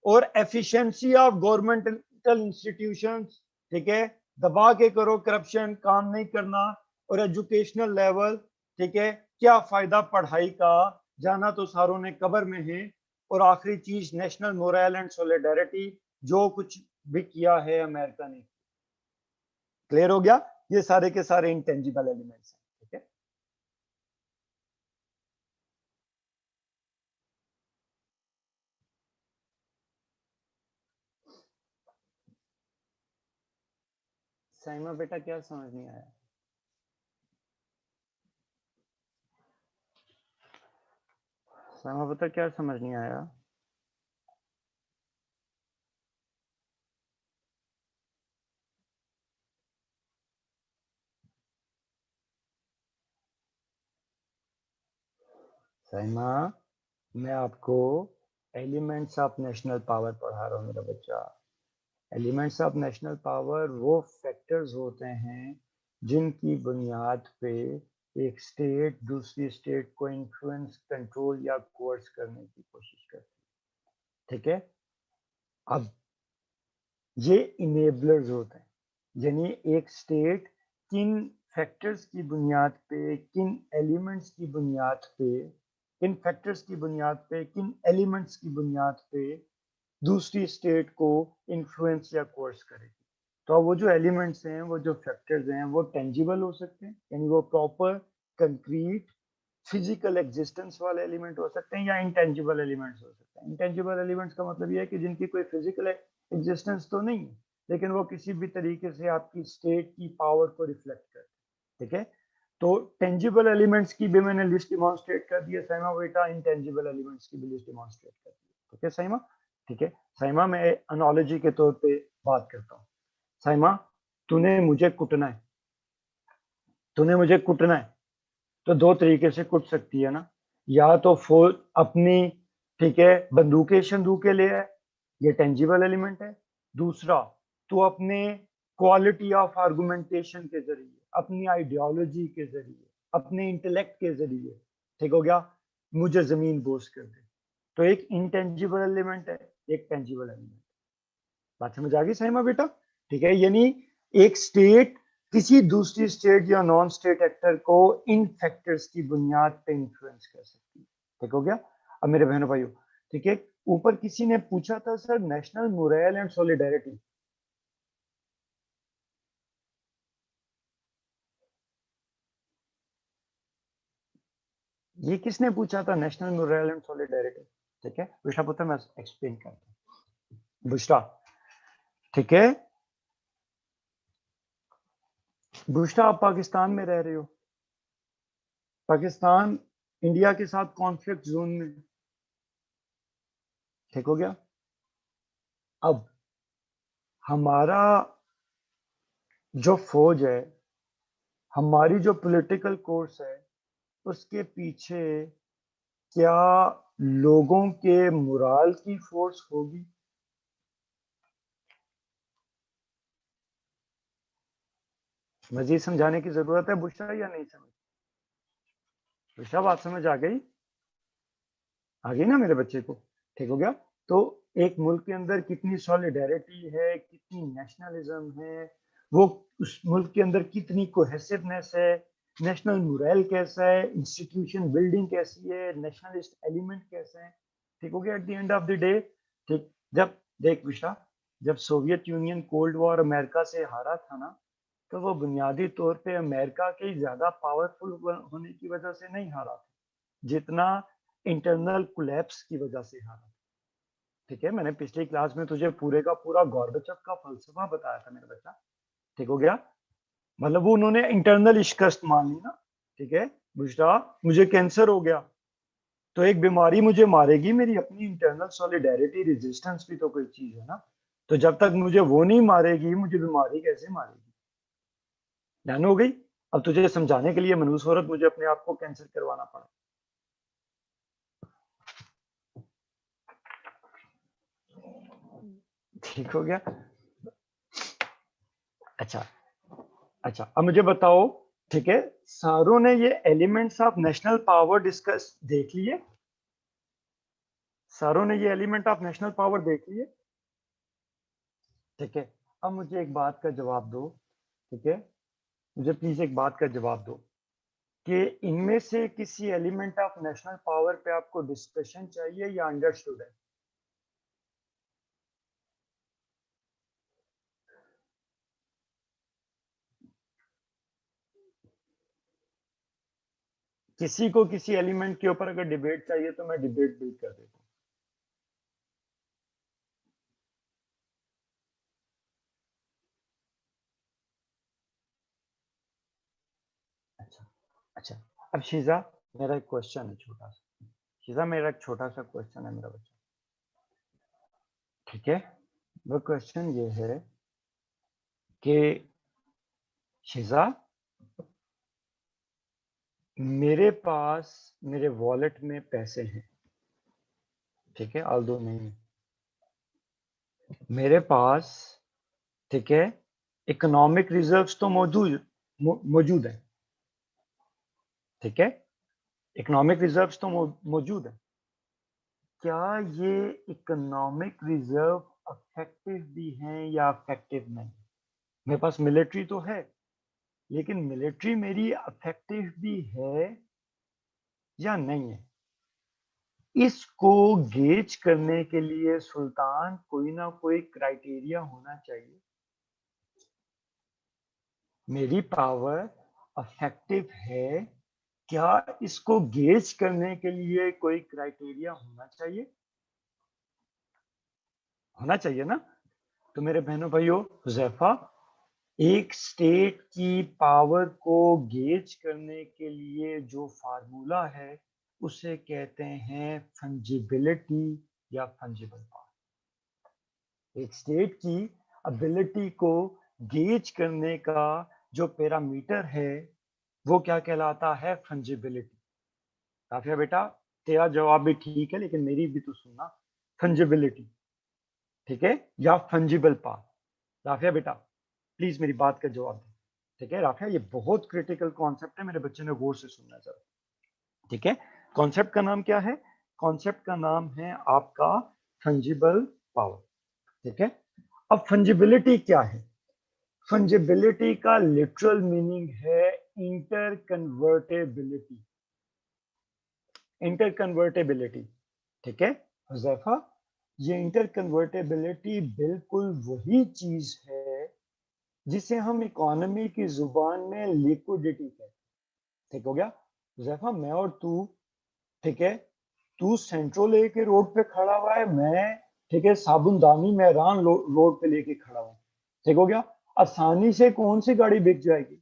और एफिशिएंसी ऑफ गवर्नमेंटल इंस्टीट्यूशंस, ठीक है, दबा के करो करप्शन, काम नहीं करना, और एजुकेशनल लेवल, ठीक है, क्या फायदा पढ़ाई का, जाना तो सारों ने कब्र में है, और आखिरी चीज नेशनल मोरल एंड सोलिडेरिटी, जो कुछ भी किया है अमेरिका ने। क्लियर हो गया। ये सारे के सारे इंटेंजिबल एलिमेंट्स हैं, ठीक है। साइमा बेटा क्या समझ नहीं आया? साइमा बेटा क्या समझ नहीं आया? साइमा, मैं आपको एलिमेंट्स ऑफ नेशनल पावर पढ़ा रहा हूँ मेरा बच्चा। एलिमेंट्स ऑफ नेशनल पावर वो फैक्टर्स होते हैं जिनकी बुनियाद पे एक स्टेट दूसरी स्टेट को इन्फ्लुएंस, कंट्रोल या कोर्स करने की कोशिश करती है, ठीक है। अब ये इनेबलर्स होते हैं, यानी एक स्टेट किन फैक्टर्स की बुनियाद पे, किन एलिमेंट्स की बुनियाद पे, किन फैक्टर्स की बुनियाद पे, किन एलिमेंट्स की बुनियाद पे दूसरी स्टेट को इन्फ्लुएंस या कोर्स करेगी। तो वो जो एलिमेंट्स हैं, वो जो फैक्टर्स हैं, वो टेंजिबल हो सकते हैं, यानी वो प्रॉपर कंक्रीट फिजिकल एग्जिस्टेंस वाले एलिमेंट हो सकते हैं, या इंटेंजिबल एलिमेंट्स हो सकते हैं। इंटेंजिबल एलिमेंट्स का मतलब ये है कि जिनकी कोई फिजिकल एग्जिस्टेंस तो नहीं है, लेकिन वो किसी भी तरीके से आपकी स्टेट की पावर को रिफ्लेक्ट करते हैं, ठीक है। तो टेंजिबल एलिमेंट्स की भी मैंने लिस्ट डिमॉन्स्ट्रेट कर दी है साइमा बेटा, इंटेंजिबल एलिमेंट्स की भी लिस्ट डिमॉन्स्ट्रेट कर दी है, ठीक है साइमा। ठीक है साइमा, मैं एनालॉजी के तौर पे बात करता हूँ। साइमा, तूने मुझे कुटना है, तूने मुझे कुटना है, तो दो तरीके से कुट सकती है ना, या तो फौज अपनी, ठीक है, बंदूकें शंदूकें ले आए, ये टेंजिबल एलिमेंट है। दूसरा, तू अपने क्वालिटी ऑफ आर्गुमेंटेशन के जरिए, अपनी आइडियोलॉजी के जरिए, अपने इंटेलेक्ट के जरिए, ठीक हो गया, मुझे जमीन बोस कर दे। तो एक इनटेंजिबल एलिमेंट है, एक टेंजिबल एलिमेंट। बात समझ आ गई साइमा बेटा? ठीक है, यानी एक स्टेट किसी दूसरी स्टेट या नॉन स्टेट एक्टर को इन फैक्टर्स की बुनियाद पे इन्फ्लुएंस कर सकती है। ठीक हो गया। अब मेरे बहनों भाइयों, ठीक है, ऊपर किसी ने पूछा था sir national moral and solidarity, ये किसने पूछा था नेशनल मोरल एंड सॉलिडेरिटी? ठीक है बुशरा पुत्र, मैं एक्सप्लेन करता हूँ। बुशरा, ठीक है, बुशरा आप पाकिस्तान में रह रहे हो, पाकिस्तान इंडिया के साथ कॉन्फ्लिक्ट जोन में, ठीक हो गया। अब हमारा जो फौज है, हमारी जो पॉलिटिकल कोर्स है, उसके पीछे क्या लोगों के मोराल की फोर्स होगी? मजीद समझाने की जरूरत है बुशरा या नहीं समझ? बुशरा बात समझ आ गई ना मेरे बच्चे को? ठीक हो गया। तो एक मुल्क के अंदर कितनी सॉलिडेरिटी है, कितनी नेशनलिज्म है, वो उस मुल्क के अंदर कितनी कोहेसिवनेस है, नेशनल मोरल कैसा है, इंस्टीट्यूशन बिल्डिंग कैसी है, नेशनलिस्ट एलिमेंट कैसे हैं। ठीक हो गया at the end of the day. ठीक, जब देख विशा, जब Soviet union cold war America से हारा था ना, तो वो बुनियादी तौर पे अमेरिका के ज्यादा पावरफुल होने की वजह से नहीं हारा था, जितना इंटरनल कोलैप्स की वजह से हारा। ठीक है, मैंने पिछली क्लास में तुझे पूरे का पूरा गॉर्बेचोव का फलसफा बताया था मेरा बच्चा। ठीक हो गया, मतलब वो उन्होंने इंटरनल शिकस्त मान ली ना। ठीक है बुशरा, मुझे कैंसर हो गया तो एक बीमारी मुझे मारेगी, मेरी अपनी इंटरनल सॉलिडेरिटी रेजिस्टेंस भी तो कोई चीज है ना। तो जब तक मुझे वो नहीं मारेगी, मुझे बीमारी कैसे मारेगी? डन हो गई। अब तुझे समझाने के लिए मनूस औरत मुझे अपने आप को कैंसर करवाना पड़ा। ठीक हो गया। अच्छा, अच्छा अब मुझे बताओ, ठीक है, सारों ने ये elements of national power discuss देख लिए? सारों ने ये एलिमेंट ऑफ नेशनल पावर देख लिए? ठीक है, अब मुझे एक बात का जवाब दो। ठीक है, मुझे प्लीज एक बात का जवाब दो कि इनमें से किसी एलिमेंट ऑफ नेशनल पावर पे आपको डिस्कशन चाहिए या अंडरस्टूड है? किसी को किसी एलिमेंट के ऊपर अगर डिबेट चाहिए तो मैं डिबेट भी कर देता हूँ। अच्छा, अच्छा, अब शीजा, मेरा एक क्वेश्चन है छोटा सा। शीजा, मेरा एक छोटा सा क्वेश्चन है मेरा बच्चा। ठीक है, वो क्वेश्चन ये है कि शीजा, मेरे पास मेरे वॉलेट में पैसे हैं। ठीक है, आल दो नहीं, मेरे पास, ठीक है, इकोनॉमिक रिजर्व्स तो मौजूद है। ठीक है, इकोनॉमिक रिजर्व्स तो मौजूद है। क्या ये इकोनॉमिक रिजर्व अफेक्टिव भी हैं या अफेक्टिव नहीं? मेरे पास मिलिट्री तो है, लेकिन मिलिट्री मेरी अफेक्टिव भी है या नहीं है? इसको गेज करने के लिए सुल्तान कोई ना कोई क्राइटेरिया होना चाहिए। मेरी पावर अफेक्टिव है, क्या इसको गेज करने के लिए कोई क्राइटेरिया होना चाहिए? होना चाहिए ना? तो मेरे बहनों भाइयों, हुजैफा, एक स्टेट की पावर को गेज करने के लिए जो फार्मूला है उसे कहते हैं फंजिबिलिटी या फंजिबल पावर। एक स्टेट की एबिलिटी को गेज करने का जो पैरामीटर है वो क्या कहलाता है? फंजिबिलिटी। काफिया बेटा, तेरा जवाब भी ठीक है लेकिन मेरी भी तो सुनना। फंजिबिलिटी, ठीक है, या फंजिबल पावर। राफिया बेटा, प्लीज मेरी बात का जवाब दे। ठीक है राफिया, ये बहुत क्रिटिकल कॉन्सेप्ट है, मेरे बच्चे ने गौर से सुनना जरा। ठीक है, कॉन्सेप्ट का नाम क्या है? कॉन्सेप्ट का नाम है आपका फंजिबल पावर। ठीक है, अब फंजिबिलिटी क्या है? फंजिबिलिटी का लिटरल मीनिंग है इंटर कन्वर्टेबिलिटी। इंटर कन्वर्टेबिलिटी, ठीक है हुजैफा, ये इंटर कन्वर्टेबिलिटी बिल्कुल वही चीज है जिसे हम इकोनॉमी की जुबान में लिक्विडिटी कहते हैं। ठीक हो गया हुजैफा, मैं और तू, ठीक है, तू सेंट्रल लेके रोड पे खड़ा हुआ है, मैं, ठीक है, साबुनदानी मैरान रोड पे लेके खड़ा हूं। ठीक हो गया, आसानी से कौन सी गाड़ी बिक जाएगी?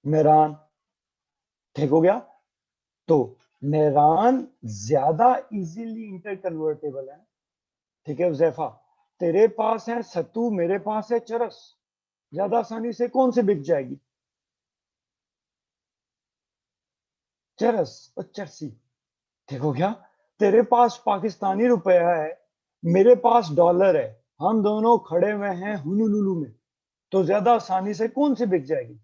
मैरान। ठीक हो गया, तो मैरान ज्यादा इजीली इंटर कन्वर्टेबल है। ठीक है हुजैफा, तेरे पास है सत्तू, मेरे पास है चरस, ज्यादा आसानी से कौन से बिक जाएगी? चरस और चरसी। ठीक हो गया, तेरे पास पाकिस्तानी रुपया है, मेरे पास डॉलर है, हम दोनों खड़े हुए हैं हुनुलुलु में, तो ज्यादा आसानी से कौन सी बिक जाएगी?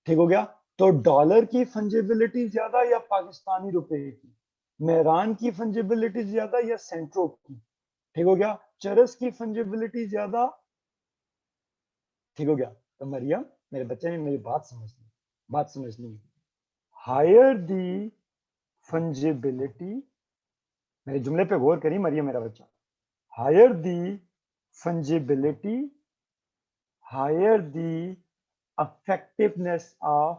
ठीक हो गया। तो डॉलर की फंजिबिलिटी ज्यादा या पाकिस्तानी रुपए की? मेहरान की फंजिबिलिटी ज्यादा या सेंट्रो की? ठीक हो गया। चरस की फंजिबिलिटी ज्यादा? ठीक हो गया। तो मरियम, मेरे बच्चे ने मेरी बात समझनी। हायर दी फंजिबिलिटी, मेरे जुमले पे गौर करिए मरियम मेरा बच्चा। Higher the fungibility, higher the effectiveness of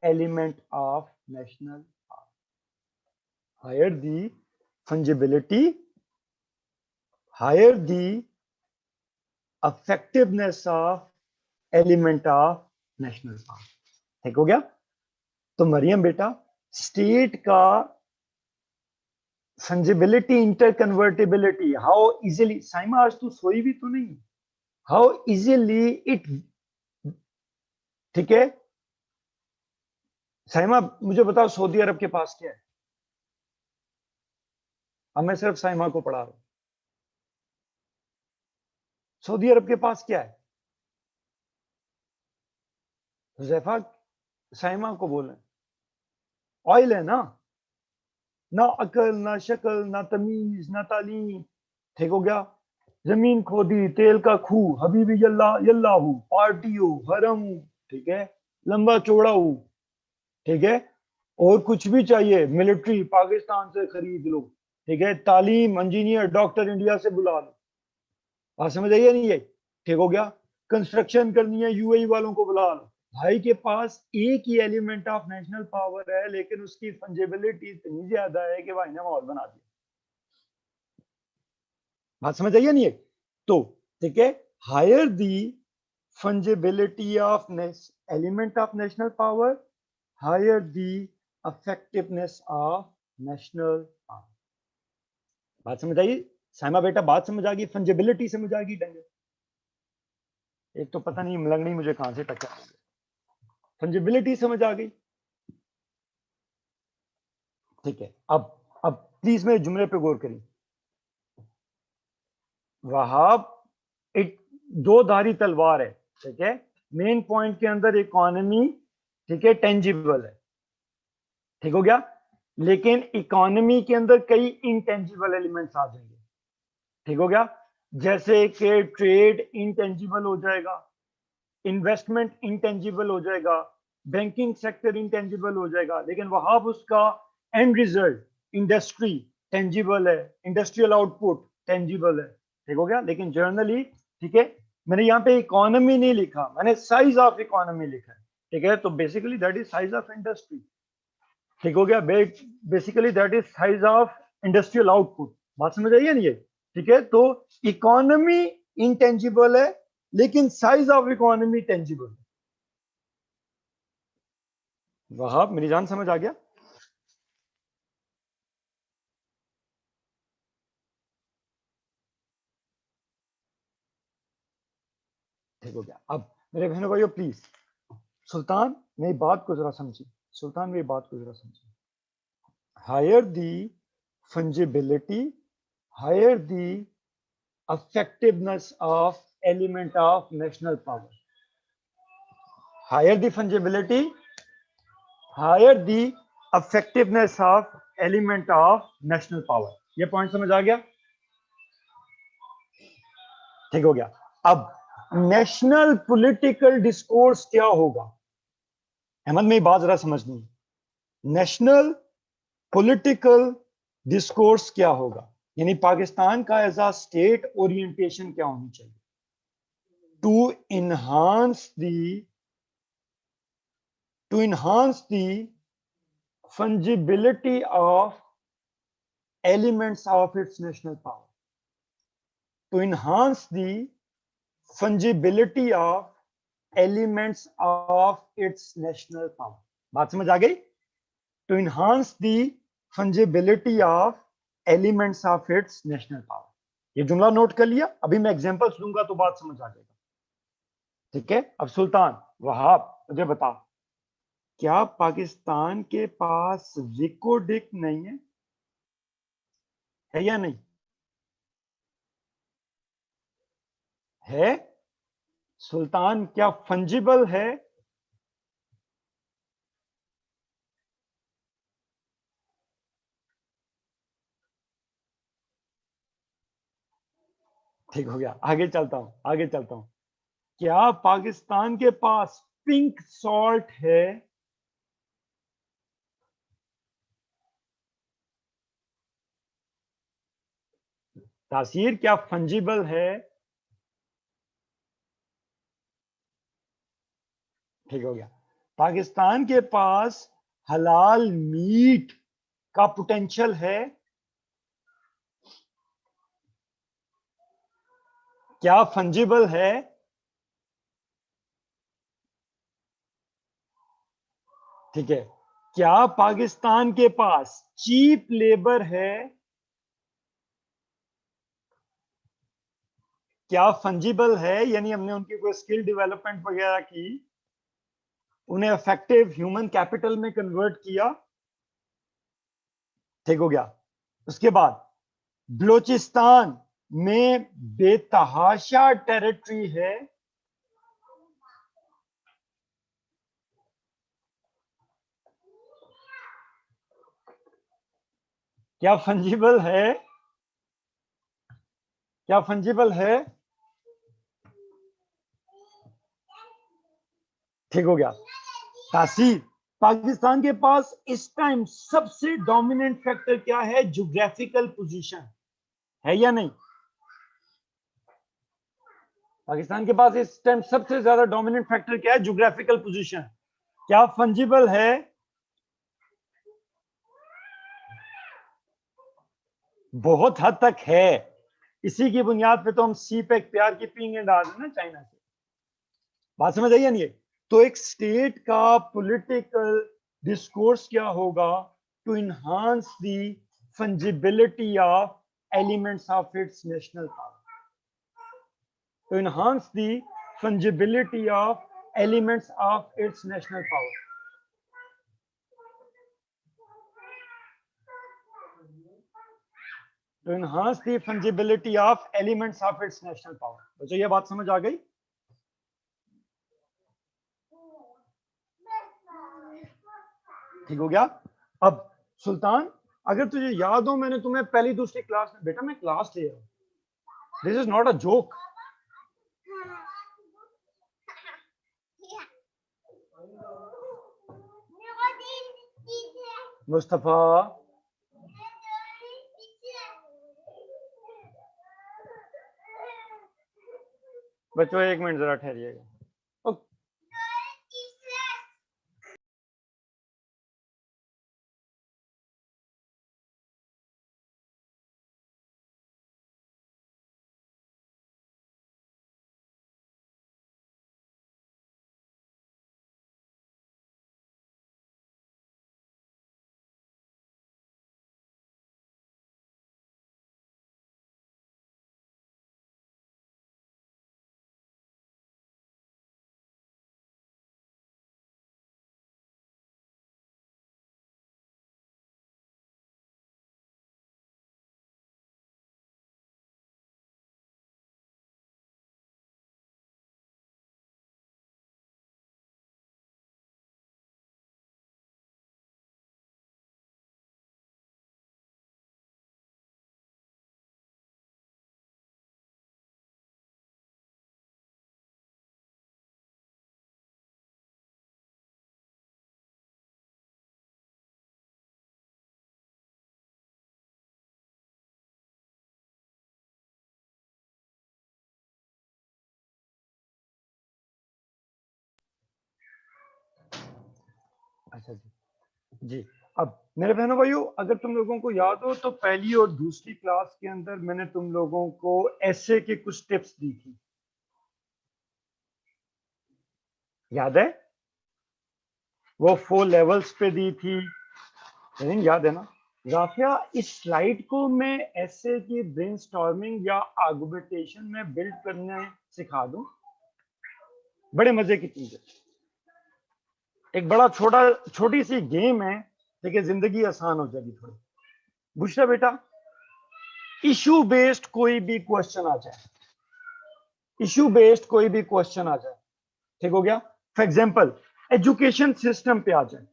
element of national park. Higher the fungibility, higher the effectiveness of element of national park. ठीक हो गया। तो मरियम बेटा, स्टेट का fungibility, interconvertibility, how easily, Saima आज तू सोई भी तो नहीं, हाउ इजीली इट, ठीक है साइमा, मुझे बताओ सऊदी अरब के पास क्या है? अब मैं सिर्फ साइमा को पढ़ा रहा हूं। सऊदी अरब के पास क्या है? हुजैफा साइमा को बोले, ऑयल है ना, ना अकल ना शक्ल ना तमीज ना तालीम। ठीक हो गया। जमीन खोदी, तेल का खूह, हबीबी यल्ला यल्ला हूँ, पार्टी हो, हरम हूँ, ठीक है, लंबा चौड़ा हूँ, ठीक है, और कुछ भी चाहिए मिलिट्री पाकिस्तान से खरीद लो, ठीक है, तालीम इंजीनियर डॉक्टर इंडिया से बुला लो। बात समझ आई नहीं है? ठीक हो गया। कंस्ट्रक्शन करनी है यूएई वालों को बुला लो। भाई के पास एक ही एलिमेंट ऑफ नेशनल पावर है, लेकिन उसकी फंजेबिलिटी इतनी ज्यादा है कि भाई ने माहौल बना दिया। बात समझ आई नहीं है? तो ठीक है, higher the fungibility of element of national power, higher the effectiveness of national power. बात समझ आई साइमा बेटा? बात समझ आ गई? फंजेबिलिटी समझ आ गई? डंगे एक तो पता नहीं मलंगनी मुझे कहां से टक्कर, फंजिबिलिटी समझ आ गई? ठीक है। अब प्लीज मेरे जुमले पे गौर करिए। वहाब एक दो धारी तलवार है, ठीक है, मेन पॉइंट के अंदर इकोनॉमी, ठीक है, टेंजिबल है, ठीक हो गया, लेकिन इकोनॉमी के अंदर कई इनटेंजिबल एलिमेंट्स आ जाएंगे, ठीक हो गया, जैसे कि ट्रेड इनटेंजिबल हो जाएगा, इन्वेस्टमेंट इंटेंजिबल हो जाएगा, बैंकिंग सेक्टर इंटेंजिबल हो जाएगा, लेकिन वहां उसका एंड रिजल्ट इंडस्ट्री टेंजिबल है, इंडस्ट्रियल आउटपुट टेंजिबल है, ठीक हो गया। लेकिन जर्नली, ठीक है, मैंने यहाँ पे इकोनॉमी नहीं लिखा, मैंने साइज ऑफ इकोनॉमी लिखा है, ठीक है, तो basically that is size of industry, ठीक हो गया, basically that is size of industrial output. बात समझ आई है नहीं है? ठीक है, तो इकोनॉमी इंटेंजिबल है, लेकिन साइज ऑफ इकोनॉमी टेंजिबल है। वहां मेरी जान समझ आ गया? ठीक हो गया। अब मेरे बहनों भाइयों प्लीज, सुल्तान मेरी बात को जरा समझिए, सुल्तान मेरी बात को जरा समझिए। Higher the fungibility, higher the effectiveness of element of national power, higher the fungibility, higher the effectiveness of element of national power। ये पॉइंट समझ आ गया? ठीक हो गया। अब नेशनल पॉलिटिकल डिस्कोर्स क्या होगा? अहमद मेरी बात जरा समझनी, नेशनल पॉलिटिकल डिस्कोर्स क्या होगा, यानी पाकिस्तान का एज अ स्टेट ओरिएंटेशन क्या होनी चाहिए? To enhance the, to enhance the fungibility of elements of its national power, to enhance the fungibility of elements of its national power। बात समझ आ गई? to enhance the fungibility of elements of its national power। ये जुमला note कर लिया? अभी मैं examples दूंगा तो बात समझ आ जाएगा, ठीक है। अब सुल्तान वहाब मुझे बता, क्या पाकिस्तान के पास रिकोडिक नहीं है या नहीं? है? सुल्तान क्या फंजिबल है? ठीक हो गया, आगे चलता हूं, आगे चलता हूं। क्या पाकिस्तान के पास पिंक सॉल्ट है? तासीर क्या फंजिबल है? ठीक हो गया। पाकिस्तान के पास हलाल मीट का पोटेंशियल है? क्या फंजिबल है? ठीक है। क्या पाकिस्तान के पास चीप लेबर है? क्या फंजिबल है, यानी हमने उनकी कोई स्किल डेवलपमेंट वगैरह की, उन्हें इफेक्टिव ह्यूमन कैपिटल में कन्वर्ट किया? ठीक हो गया। उसके बाद बलूचिस्तान में बेतहाशा टेरिटरी है? क्या फंजिबल है? क्या फंजिबल है? ठीक हो गया। तासीर, पाकिस्तान के पास इस टाइम सबसे डोमिनेंट फैक्टर क्या है? ज्योग्राफिकल पोजीशन है या नहीं? पाकिस्तान के पास इस टाइम सबसे ज्यादा डोमिनेंट फैक्टर क्या है? Geographical position. क्या फंजिबल है? बहुत हद तक है। इसी की बुनियाद पे तो हम सी पैक प्यार की पिंग डाल रहे हैं ना चाइना से। बात समझ आई नहीं? तो एक स्टेट का पॉलिटिकल डिस्कोर्स क्या होगा? To enhance the fungibility of elements of its national power. To enhance the fungibility of elements of its national power. To enhance the fungibility of elements of its national power. बच्चों ये बात समझ आ गई? ठीक हो गया। अब सुल्तान, अगर तुझे याद हो, मैंने तुम्हें पहली दूसरी क्लास में, बेटा मैं क्लास ले रहा हूं, this is not a joke. Mustafa, बच्चों एक मिनट जरा ठहरिएगा। अच्छा जी। अब मेरे बहनों भाइयों, अगर तुम लोगों को याद हो तो पहली और दूसरी क्लास के अंदर मैंने तुम लोगों को ऐसे के कुछ टिप्स दी थी, याद है? वो 4 लेवल्स पे दी थी, याद है ना? राफिया, इस स्लाइड को मैं ऐसे की ब्रेनस्टॉर्मिंग या आर्गुमेंटेशन में बिल्ड करने सिखा दूं, बड़े मजे की चीज है। एक बड़ा छोटी सी गेम है, लेकिन जिंदगी आसान हो जाएगी थोड़ी। बुशरा बेटा, इशू बेस्ड कोई भी क्वेश्चन आ जाए, इश्यू बेस्ड कोई भी क्वेश्चन आ जाए, ठीक हो गया। फॉर एग्जांपल एजुकेशन सिस्टम पे आ जाए,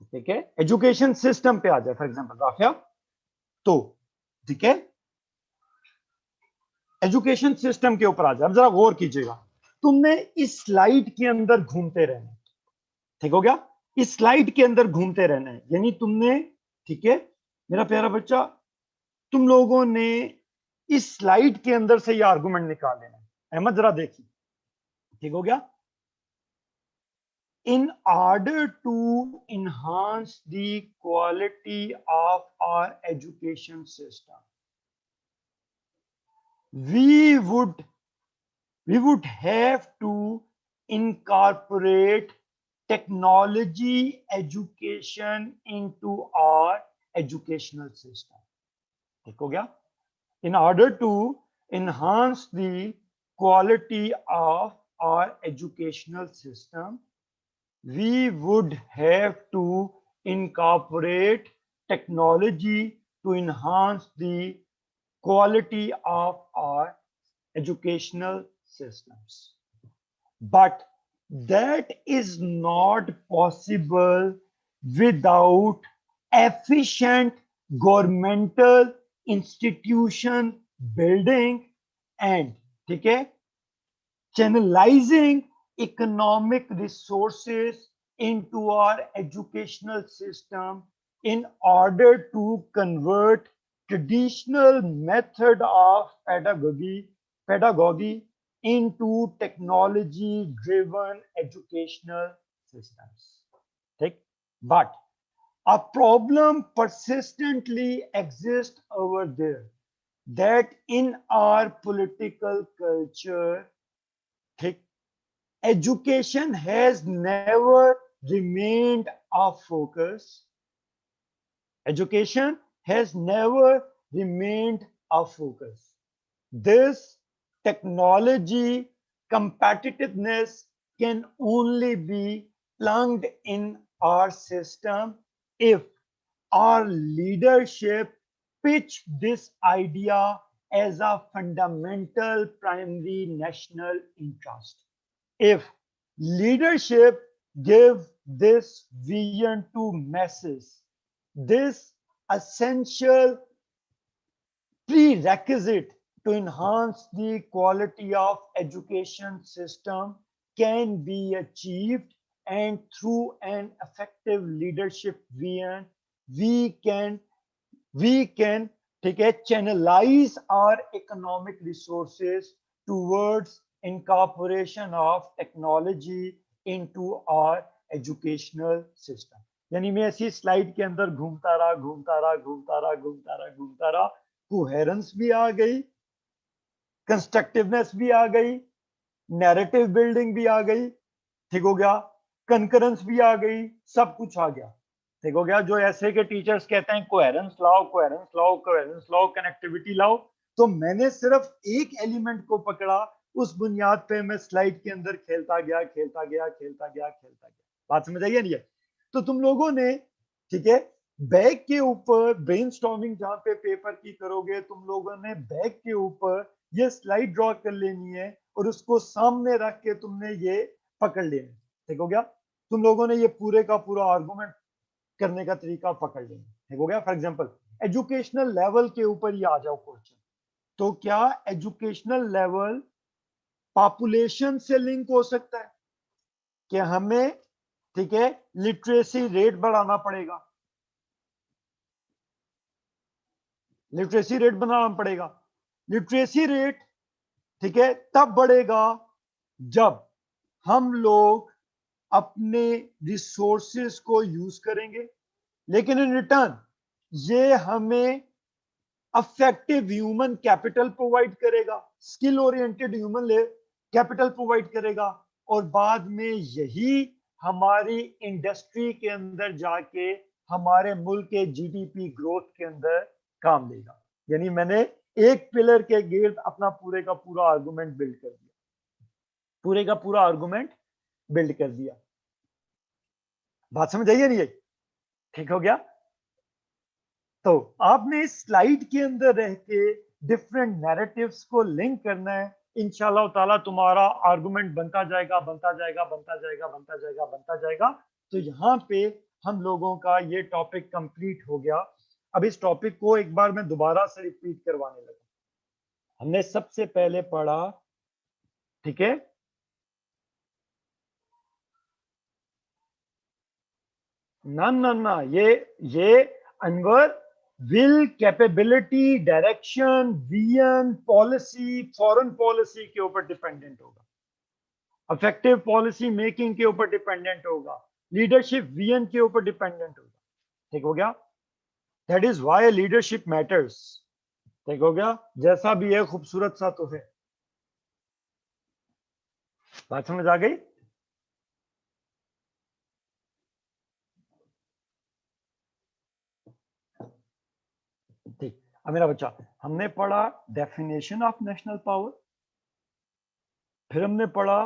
ठीक है, एजुकेशन सिस्टम पे आ जाए फॉर एग्जांपल राफिया, तो ठीक है, एजुकेशन सिस्टम के ऊपर आ जाए। अब जरा गौर कीजिएगा, तुमने इस स्लाइड के अंदर घूमते रहना है, ठीक हो गया, इस स्लाइड के अंदर घूमते रहना है, यानी तुमने, ठीक है मेरा प्यारा बच्चा, तुम लोगों ने इस स्लाइड के अंदर से ये आर्गुमेंट निकाल लेना है। अहमद जरा देखिए, ठीक हो गया। In order to enhance the quality of our education system, we would have to incorporate technology education into our educational system, ठीक हो गया। In order to enhance the quality of our educational system, we would have to incorporate technology to enhance the quality of our educational systems. But that is not possible without efficient governmental institution building and, ठीक है, channelizing economic resources into our educational system in order to convert traditional method of pedagogy into technology driven educational systems, ठीक, but a problem persistently exists over there, that in our political culture, ठीक, education has never remained a focus. Education has never remained a focus. This technology competitiveness can only be plugged in our system if our leadership pitch this idea as a fundamental primary national interest. If leadership give this vision to masses, this essential prerequisite to enhance the quality of education system can be achieved, and through an effective leadership vision we can take a channelize our economic resources towards incorporation of technology into our educational system. यानी मैं ऐसी slide के अंदर घूमता रहा, coherence भी आ गई, कंस्ट्रक्टिवनेस भी आ गई, नैरेटिव बिल्डिंग भी आ गई, ठीक हो गया, कंकरेंस भी आ गई, सब कुछ आ गया, ठीक हो गया। जो ऐसे के टीचर्स कहते हैं कोहेरेंस लाओ, कनेक्टिविटी लाओ, तो मैंने सिर्फ एक एलिमेंट को पकड़ा, उस बुनियाद पे मैं स्लाइड के अंदर खेलता गया। बात समझ आई नहीं है? तो तुम लोगों ने, ठीक है, बैग के ऊपर ब्रेनस्टॉर्मिंग जहां पे पेपर की करोगे, तुम लोगों ने बैग के ऊपर ये स्लाइड ड्रॉ कर लेनी है और उसको सामने रख के तुमने ये पकड़ लेना, ठीक हो गया। तुम लोगों ने ये पूरे का पूरा आर्गुमेंट करने का तरीका पकड़ लेना, ठीक हो गया। फॉर एग्जांपल एजुकेशनल लेवल के ऊपर ये आ जाओ क्वेश्चन, तो क्या एजुकेशनल लेवल पॉपुलेशन से लिंक हो सकता है? कि हमें, ठीक है, लिटरेसी रेट बढ़ाना पड़ेगा, लिटरेसी रेट बनाना पड़ेगा। लिटरेसी रेट, ठीक है, तब बढ़ेगा जब हम लोग अपने रिसोर्सेस को यूज करेंगे, लेकिन इन रिटर्न ये हमें अफेक्टिव ह्यूमन कैपिटल प्रोवाइड करेगा, skill oriented human capital provide करेगा, और बाद में यही हमारी इंडस्ट्री के अंदर जाके हमारे मुल्क के जीडीपी ग्रोथ के अंदर काम देगा। यानी मैंने एक पिलर के गिर्द अपना पूरे का पूरा आर्गुमेंट बिल्ड कर दिया, बात समझ आई है नहीं? ठीक हो गया। तो आपने इस स्लाइड के अंदर रह के डिफरेंट नैरेटिव्स को लिंक करना है, इंशाल्लाह ताला तुम्हारा आर्गुमेंट बनता जाएगा, बनता जाएगा, बनता जाएगा, बनता जाएगा, बनता जाएगा। तो यहाँ पे हम लोगों का ये टॉपिक कंप्लीट हो गया। अब इस टॉपिक को एक बार मैं दोबारा से रिपीट करवाने लगा। हमने सबसे पहले पढ़ा, ठीक है, ना ना ना, ये Anwar will, capability, direction, vision, policy, foreign policy के ऊपर डिपेंडेंट होगा, इफेक्टिव पॉलिसी मेकिंग के ऊपर डिपेंडेंट होगा, लीडरशिप विजन के ऊपर डिपेंडेंट होगा। ठीक हो गया? That is why leadership matters. ठीक हो गया? जैसा भी है, खूबसूरत सा तो है। बात समझ आ गई? ठीक। अब मेरा बच्चा, हमने पढ़ा डेफिनेशन ऑफ नेशनल पावर, फिर हमने पढ़ा,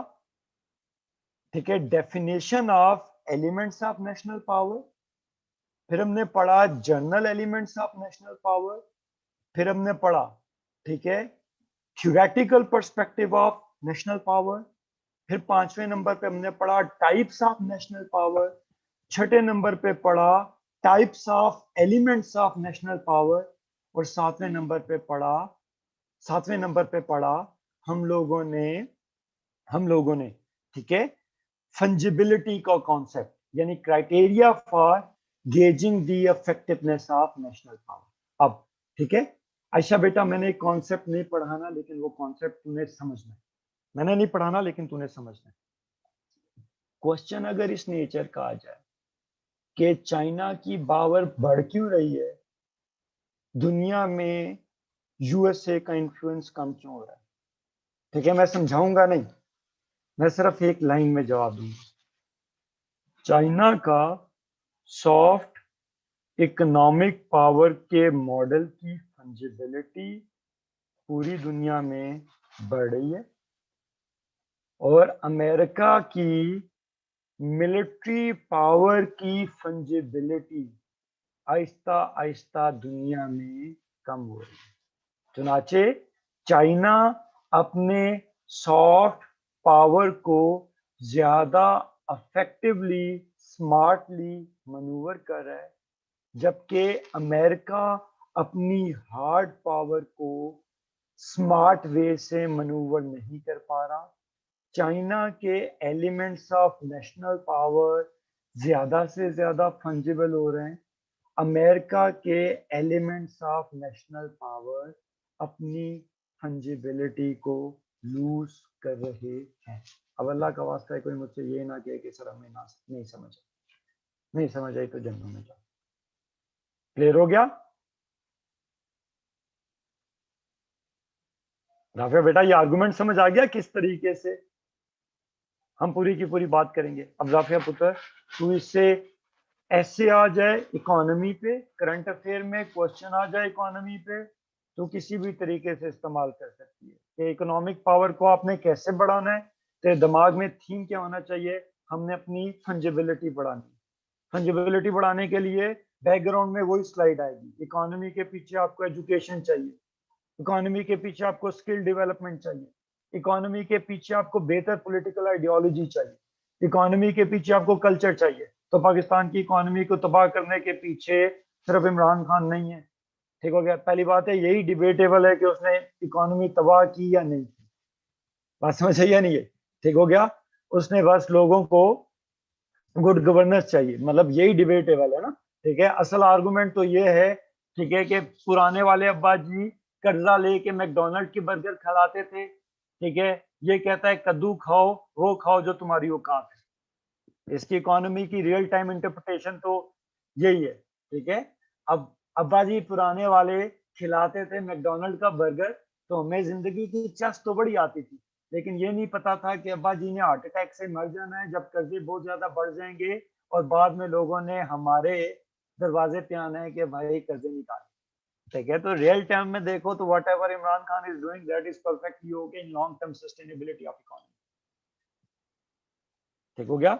ठीक है, definition of elements of national power, फिर हमने पढ़ा general elements of national power, फिर हमने पढ़ा, ठीक है, theoretical perspective of national power, फिर 5वें नंबर पे हमने पढ़ा टाइप्स ऑफ नेशनल पावर, छठे नंबर पे पढ़ा types of elements of national power, और 7वें नंबर पे पढ़ा हम लोगों ने, ठीक है, फंजिबिलिटी का कॉन्सेप्ट, यानी criteria for gauging the effectiveness of national power. अब ठीक है आयशा बेटा, मैंने कॉन्सेप्ट नहीं पढ़ाना, लेकिन वो कॉन्सेप्ट तूने समझना है। मैंने नहीं पढ़ाना, लेकिन तूने समझना है। क्वेश्चन अगर इस नेचर का आ जाए कि चाइना की पावर बढ़ क्यों रही है, दुनिया में यूएसए का इन्फ्लुएंस कम क्यों हो रहा है, ठीक है, मैं समझाऊंगा नहीं, मैं सिर्फ एक लाइन में जवाब दूंगा। चाइना का सॉफ्ट इकोनॉमिक पावर के मॉडल की फंजिबिलिटी पूरी दुनिया में बढ़ रही है, और अमेरिका की मिलिट्री पावर की फंजिबिलिटी आहिस्ता आहिस्ता दुनिया में कम हो रही है। चुनाचे चाइना अपने सॉफ्ट पावर को ज्यादा इफेक्टिवली, स्मार्टली मनूवर कर रहा है, जबकि अमेरिका अपनी हार्ड पावर को स्मार्ट वे से मनूवर नहीं कर पा रहा। चाइना के एलिमेंट्स ऑफ नेशनल पावर ज्यादा से ज्यादा फंजिबल हो रहे हैं, अमेरिका के एलिमेंट्स ऑफ नेशनल पावर अपनी फंजिबिलिटी को लूज कर रहे हैं। अब अल्लाह का वास्ता है कोई मुझसे ये ना कहे कि सर हमें नहीं समझ आई तो जन्नत में जाओ। क्लियर हो गया? राफिया बेटा, ये आर्गुमेंट समझ आ गया किस तरीके से हम पूरी की पूरी बात करेंगे। अब राफिया पुत्र, तू इससे ऐसे आ जाए इकोनॉमी पे, करंट अफेयर में क्वेश्चन आ जाए इकोनॉमी पे, तो किसी भी तरीके से इस्तेमाल कर सकती है कि इकोनॉमिक पावर को आपने कैसे बढ़ाना है। तेरे दिमाग में थीम क्या होना चाहिए? हमने अपनी फंजिबिलिटी बढ़ानी। फंजिबिलिटी बढ़ाने के लिए बैकग्राउंड में वही स्लाइड आएगी। इकोनॉमी के पीछे आपको एजुकेशन चाहिए, इकोनॉमी के पीछे आपको स्किल डेवलपमेंट चाहिए, इकोनॉमी के पीछे आपको बेहतर पॉलिटिकल आइडियोलॉजी चाहिए, इकोनॉमी के पीछे आपको कल्चर चाहिए। तो पाकिस्तान की इकोनॉमी को तबाह करने के पीछे सिर्फ इमरान खान नहीं है। ठीक हो गया? पहली बात है, यही डिबेटेबल है कि उसने इकोनॉमी तबाह की या नहीं की। बात समझ आई या नहीं है? ठीक हो गया? उसने बस लोगों को गुड गवर्नेंस चाहिए, मतलब यही डिबेटेबल है ना। ठीक है, असल आर्गुमेंट तो ये है, ठीक है, कि पुराने वाले अब्बा जी कर्जा लेके मैकडोनल्ड की बर्गर खिलाते थे, ठीक है, ये कहता है कद्दू खाओ वो खाओ जो तुम्हारी औकात है। इसकी इकोनॉमी की रियल टाइम इंटरप्रिटेशन तो यही है। ठीक है, अब अब्बा जी पुराने वाले खिलाते थे मैकडोनल्ड का बर्गर, तो हमें जिंदगी की चस्क तो बड़ी आती थी, लेकिन ये नहीं पता था कि अब्बा जी ने हार्ट अटैक से मर जाना है जब कर्जे बहुत ज्यादा बढ़ जाएंगे, और बाद में लोगों ने हमारे दरवाजे पे आना है कि भाई कर्जे निकाल। ठीक है, तो रियल टाइम में देखो तो what ever Imran Khan is doing that is perfectly okay in long term sustainability of economy. ठीक हो गया?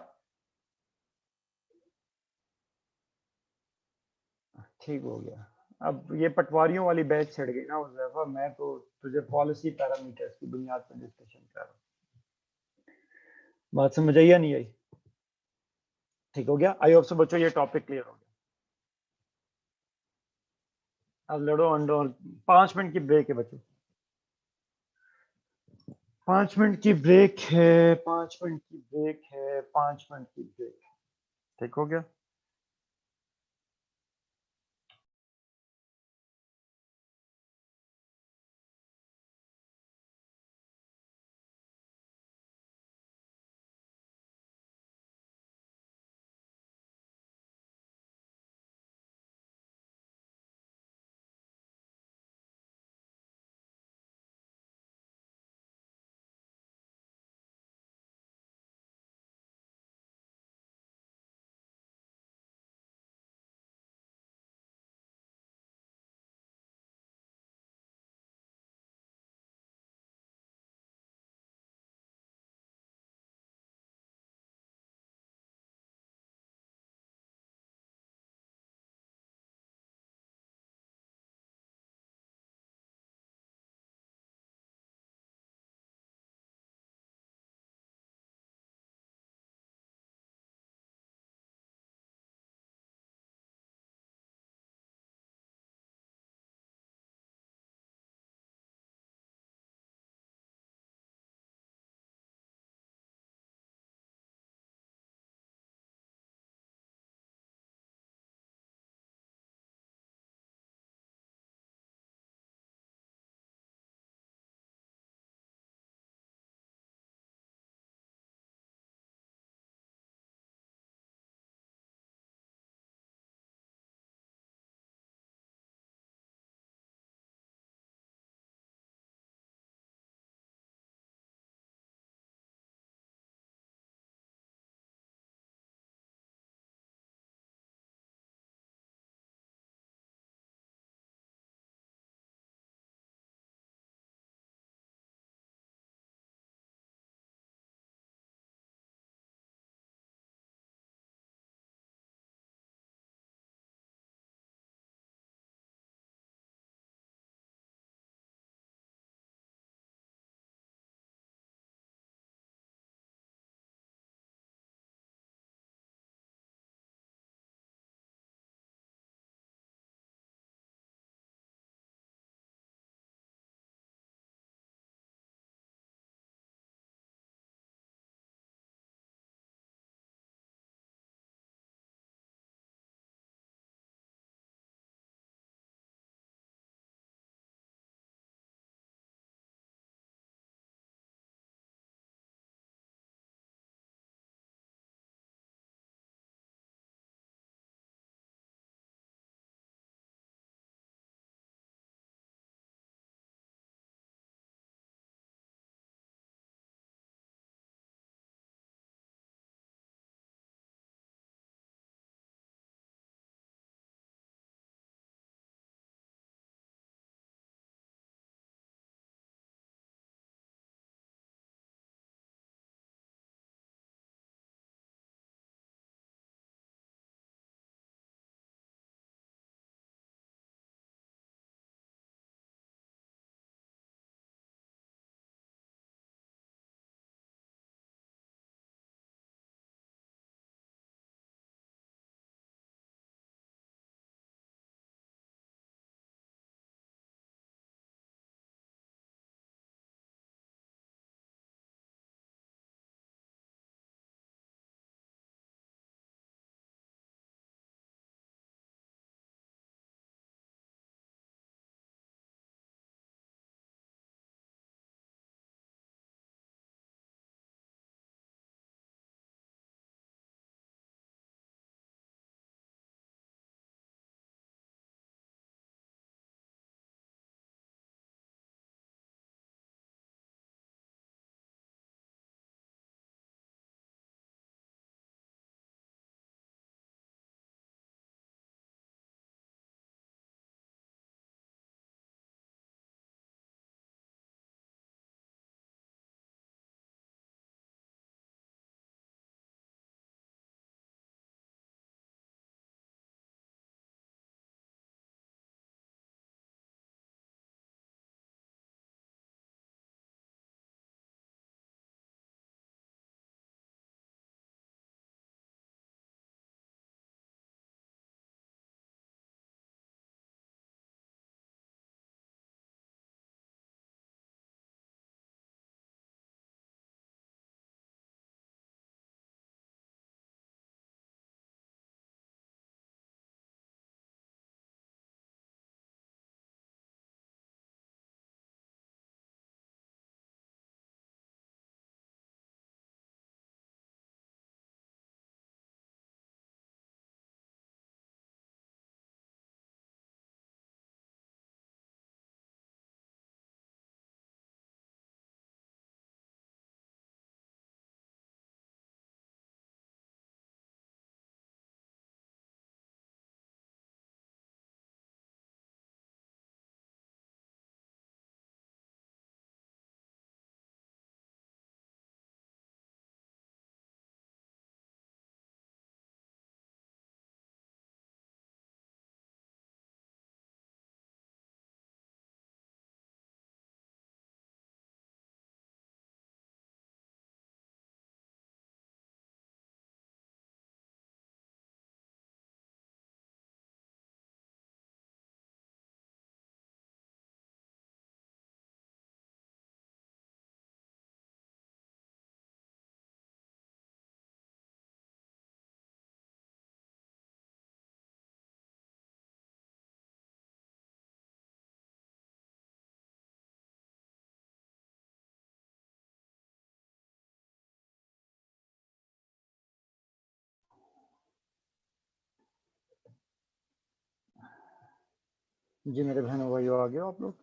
ठीक हो गया। अब ये पटवारियों वाली बैच छिड़ गई ना उज़ैफा, मैं तो तुझे पॉलिसी पैरामीटर्स की बुनियाद पर डिस्कशन कर रहा हूँ। बात समझ आई या नहीं आई? ठीक हो गया? आई होप सो बच्चों ये टॉपिक क्लियर हो गया। अब लड़ो अंडो, 5 मिनट की ब्रेक है बच्चों, 5 मिनट की ब्रेक है, 5 मिनट की ब्रेक है, 5 मिनट की ब्रेक। ठीक हो गया? जी मेरे बहनों भाइयों, आ गए हो आप लोग?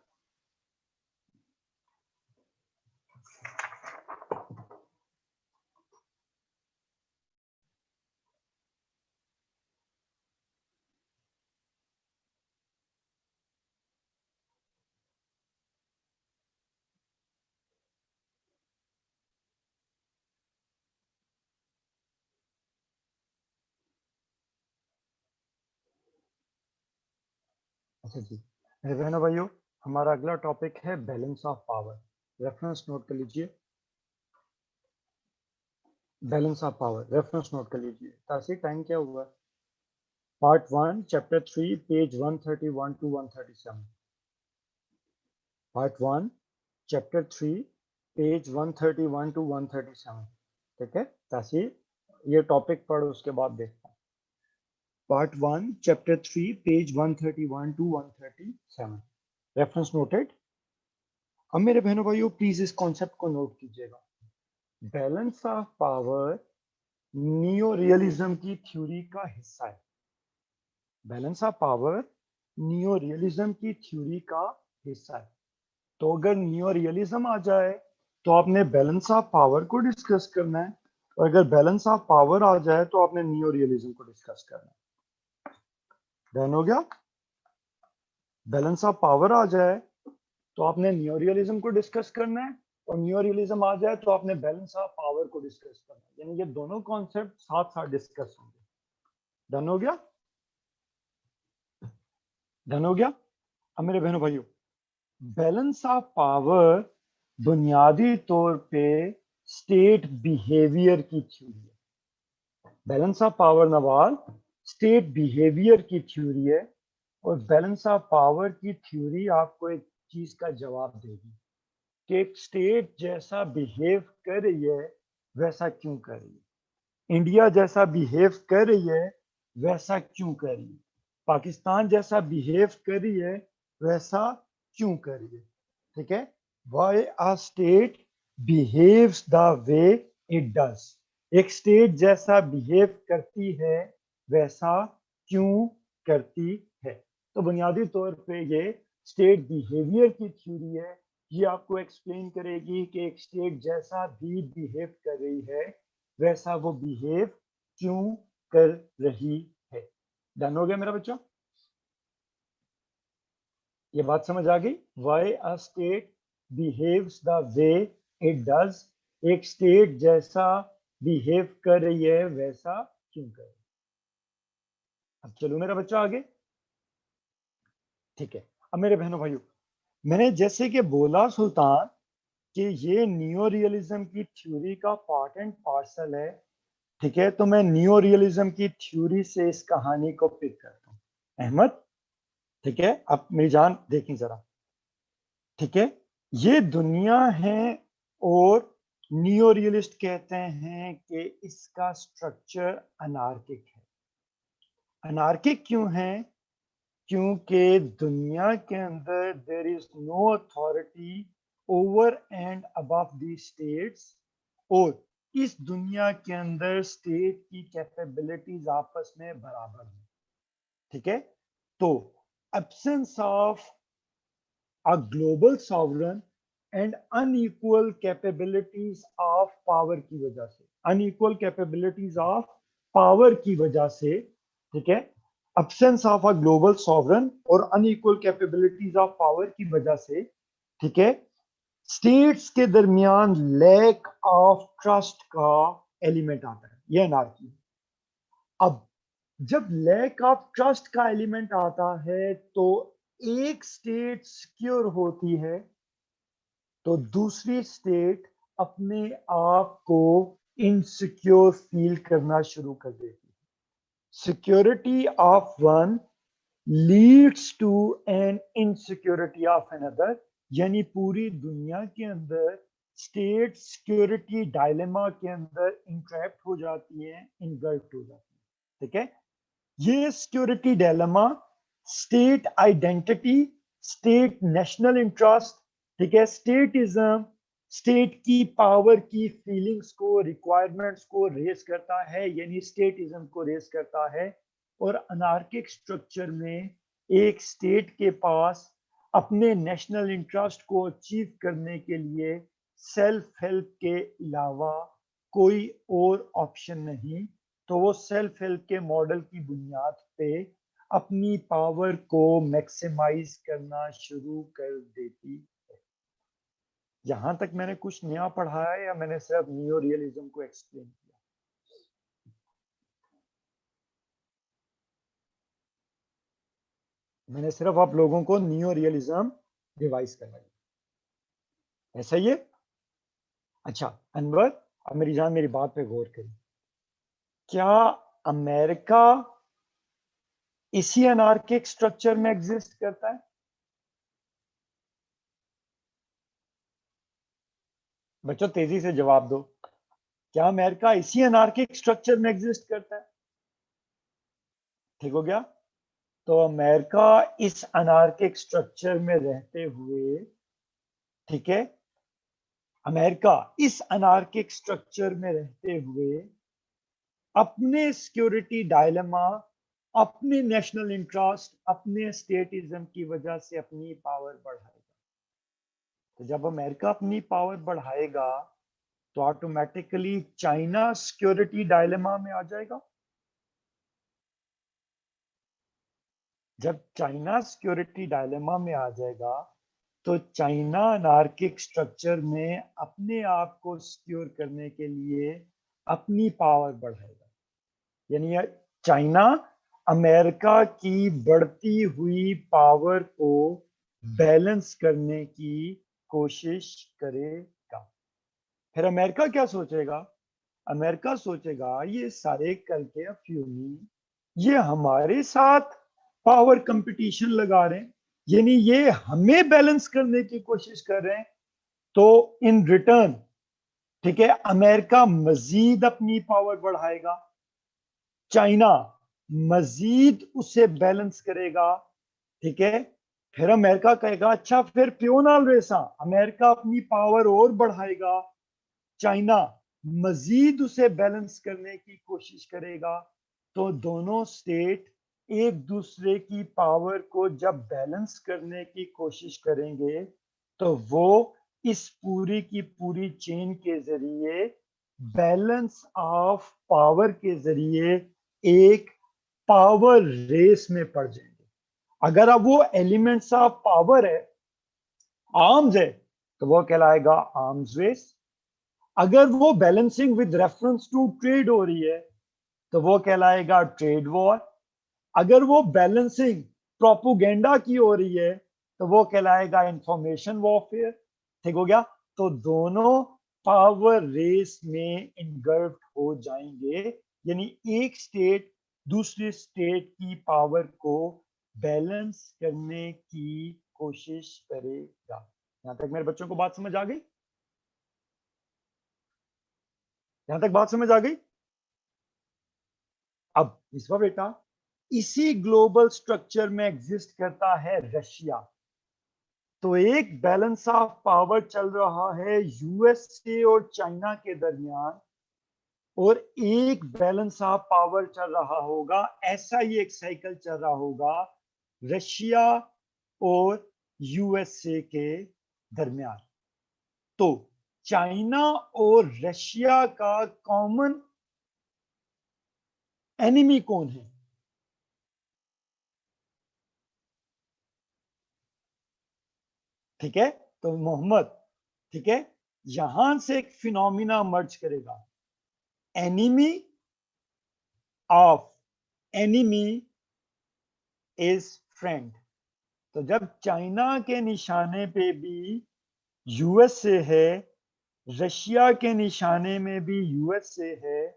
अच्छा जी, मेरे बहनों भाइयों, हमारा अगला टॉपिक है balance of power. Reference note कर लीजिए। Balance of power, reference note कर लीजिए। तासी टाइम क्या हुआ? Part 1 chapter 3 page 131 to 137। Part 1 chapter 3 page 131 to 137। ठीक है तासी, ये टॉपिक पढ़ो उसके बाद देखते हैं। Part 1 chapter 3 page 131 to 137। Reference noted. अब मेरे बहनों भाइयों प्लीज इस कॉन्सेप्ट को नोट कीजिएगा। Balance of power neo realism की थ्योरी का हिस्सा है। Balance of power neo realism की थ्योरी का हिस्सा है। तो अगर नियो रियलिज्म आ जाए तो आपने बैलेंस ऑफ पावर को डिस्कस करना है, और अगर बैलेंस ऑफ पावर आ जाए तो आपने नियो रियलिज्म को डिस्कस करना है। डन हो गया? बैलेंस ऑफ पावर आ जाए तो आपने नियो रियलिज्म को डिस्कस करना है, और नियो रियलिज्म आ जाए तो आपने बैलेंस ऑफ पावर को डिस्कस करना है। यानी ये दोनों कॉन्सेप्ट साथ साथ डिस्कस होंगे। डन हो गया? डन हो गया? अब मेरे बहनों भाइयों, बैलेंस ऑफ पावर बुनियादी तौर पे स्टेट बिहेवियर की थ्योरी है। Balance of power Nawal state behaviour की थ्योरी है, और बैलेंस ऑफ पावर की थ्योरी आपको एक चीज का जवाब देगी कि एक स्टेट जैसा बिहेव कर रही है वैसा क्यों कर रही है। इंडिया जैसा बिहेव कर रही है वैसा क्यों कर रही है। पाकिस्तान जैसा बिहेव कर रही है वैसा क्यों कर रही है। ठीक है? Why a state behaves the way it does. एक स्टेट जैसा बिहेव करती है वैसा क्यों करती है। तो बुनियादी तौर पे ये स्टेट बिहेवियर की थ्योरी है। ये आपको एक्सप्लेन करेगी कि एक स्टेट जैसा भी बिहेव कर रही है वैसा वो बिहेव क्यों कर रही है। डन हो गया मेरा बच्चा? ये बात समझ आ गई? Why a state behaves the way it does. एक स्टेट जैसा बिहेव कर रही है वैसा क्यों कर रही है। अब चलो मेरा बच्चा आगे। ठीक है, अब मेरे बहनों भाइयों, मैंने जैसे कि बोला सुल्तान कि ये नियो रियलिज्म की थ्योरी का पार्ट एंड पार्सल है। ठीक है, तो मैं नियो रियलिज्म की थ्योरी से इस कहानी को पिक करता हूँ। अहमद, ठीक है, अब मेरी जान देखें जरा। ठीक है, ये दुनिया है, और नियो रियलिस्ट कहते हैं कि इसका स्ट्रक्चर अनार्किक है। अनार्किक क्यों है? क्योंकि दुनिया के अंदर there is no authority over and above the states, और इस दुनिया के अंदर स्टेट की कैपेबिलिटीज आपस में बराबर है। ठीक है, तो absence of a global sovereign and unequal capabilities of power की वजह से, unequal capabilities of power की वजह से, ठीक है, absence of a global sovereign और unequal capabilities of power की वजह से, ठीक है, स्टेट्स के दरमियान लैक ऑफ ट्रस्ट का एलिमेंट आता है। यह अनार्की। अब जब लैक ऑफ ट्रस्ट का एलिमेंट आता है तो एक स्टेट सिक्योर होती है तो दूसरी स्टेट अपने आप को इनसिक्योर फील करना शुरू कर देती है। Security of one leads to an insecurity of another. यानी पूरी दुनिया के अंदर स्टेट सिक्योरिटी डायलेमा के अंदर इंट्रैप्ट हो जाती है, इन्वर्ट हो जाती है। ठीक है, ये security dilemma state identity, state national interest, ठीक है, स्टेटिज्म, स्टेट की पावर की फीलिंग्स को, रिक्वायरमेंट्स को रेस करता है, यानी स्टेटिज्म को रेस करता है। और अनार्किक स्ट्रक्चर में एक स्टेट के पास अपने नेशनल इंटरेस्ट को अचीव करने के लिए सेल्फ हेल्प के अलावा कोई और ऑप्शन नहीं, तो वो सेल्फ हेल्प के मॉडल की बुनियाद पे अपनी पावर को मैक्सिमाइज करना शुरू कर देती है। यहां तक मैंने कुछ नया पढ़ाया या मैंने सिर्फ नियो रियलिज्म को एक्सप्लेन किया? मैंने सिर्फ आप लोगों को नियो रियलिज्म रिवाइज करना है, ऐसा ही है। अच्छा अनवर, अब मेरी जान मेरी बात पे गौर करिए। क्या अमेरिका इसी अनार्किक स्ट्रक्चर में एग्जिस्ट करता है? बच्चों तेजी से जवाब दो। क्या अमेरिका इसी अनार्किक स्ट्रक्चर में एग्जिस्ट करता है? ठीक हो गया। तो अमेरिका इस अनार्किक स्ट्रक्चर में रहते हुए, ठीक है, अमेरिका इस अनार्किक स्ट्रक्चर में रहते हुए अपने सिक्योरिटी डायलेमा, अपने नेशनल इंटरेस्ट, अपने स्टेटिज्म की वजह से अपनी पावर बढ़ाएगा। तो जब अमेरिका अपनी पावर बढ़ाएगा तो ऑटोमेटिकली चाइना सिक्योरिटी डायलेमा में आ जाएगा। जब चाइना सिक्योरिटी डायलेमा में आ जाएगा तो चाइना अनार्किक स्ट्रक्चर में अपने आप को सिक्योर करने के लिए अपनी पावर बढ़ाएगा। यानी चाइना अमेरिका की बढ़ती हुई पावर को बैलेंस करने की कोशिश करेगा। फिर अमेरिका क्या सोचेगा? अमेरिका सोचेगा ये सारे कल के अफ्यूनी ये हमारे साथ पावर कंपटीशन लगा रहे हैं, यानी ये हमें बैलेंस करने की कोशिश कर रहे हैं। तो इन रिटर्न, ठीक है, अमेरिका मजीद अपनी पावर बढ़ाएगा, चाइना मजीद उसे बैलेंस करेगा, ठीक है। फिर अमेरिका कहेगा अच्छा फिर क्यों ना रेसा, अमेरिका अपनी पावर और बढ़ाएगा, चाइना मजीद उसे बैलेंस करने की कोशिश करेगा। तो दोनों स्टेट एक दूसरे की पावर को जब बैलेंस करने की कोशिश करेंगे तो वो इस पूरी की पूरी चेन के जरिए बैलेंस ऑफ पावर के जरिए एक पावर रेस में पड़ जाएंगे। अगर अब वो एलिमेंट्स ऑफ पावर है, आर्म्स है, तो वो कहलाएगा आर्म्स रेस। अगर वो balancing with reference to trade हो रही है तो वो कहलाएगा ट्रेड वॉर। अगर वो बैलेंसिंग प्रोपोगेंडा की हो रही है तो वो कहलाएगा इंफॉर्मेशन वॉरफेयर। ठीक हो गया। तो दोनों पावर रेस में इनगल्फ हो जाएंगे, यानी एक स्टेट दूसरी स्टेट की पावर को बैलेंस करने की कोशिश करेगा। यहां तक मेरे बच्चों को बात समझ आ गई? यहां तक बात समझ आ गई? अब विश्वा बेटा, इसी ग्लोबल स्ट्रक्चर में एग्जिस्ट करता है रशिया। तो एक बैलेंस ऑफ पावर चल रहा है यूएसए और चाइना के दरमियान, और एक बैलेंस ऑफ पावर चल रहा होगा, ऐसा ही एक साइकिल चल रहा होगा रशिया और यूएसए के दरमियान। तो चाइना और रशिया का कॉमन एनिमी कौन है? ठीक है, तो मोहम्मद, ठीक है, यहां से एक फिनोमिना मर्ज करेगा, enemy of enemy is friend. तो जब चाइना के निशाने पे भी यूएसए है, रशिया के निशाने में भी यूएसए है,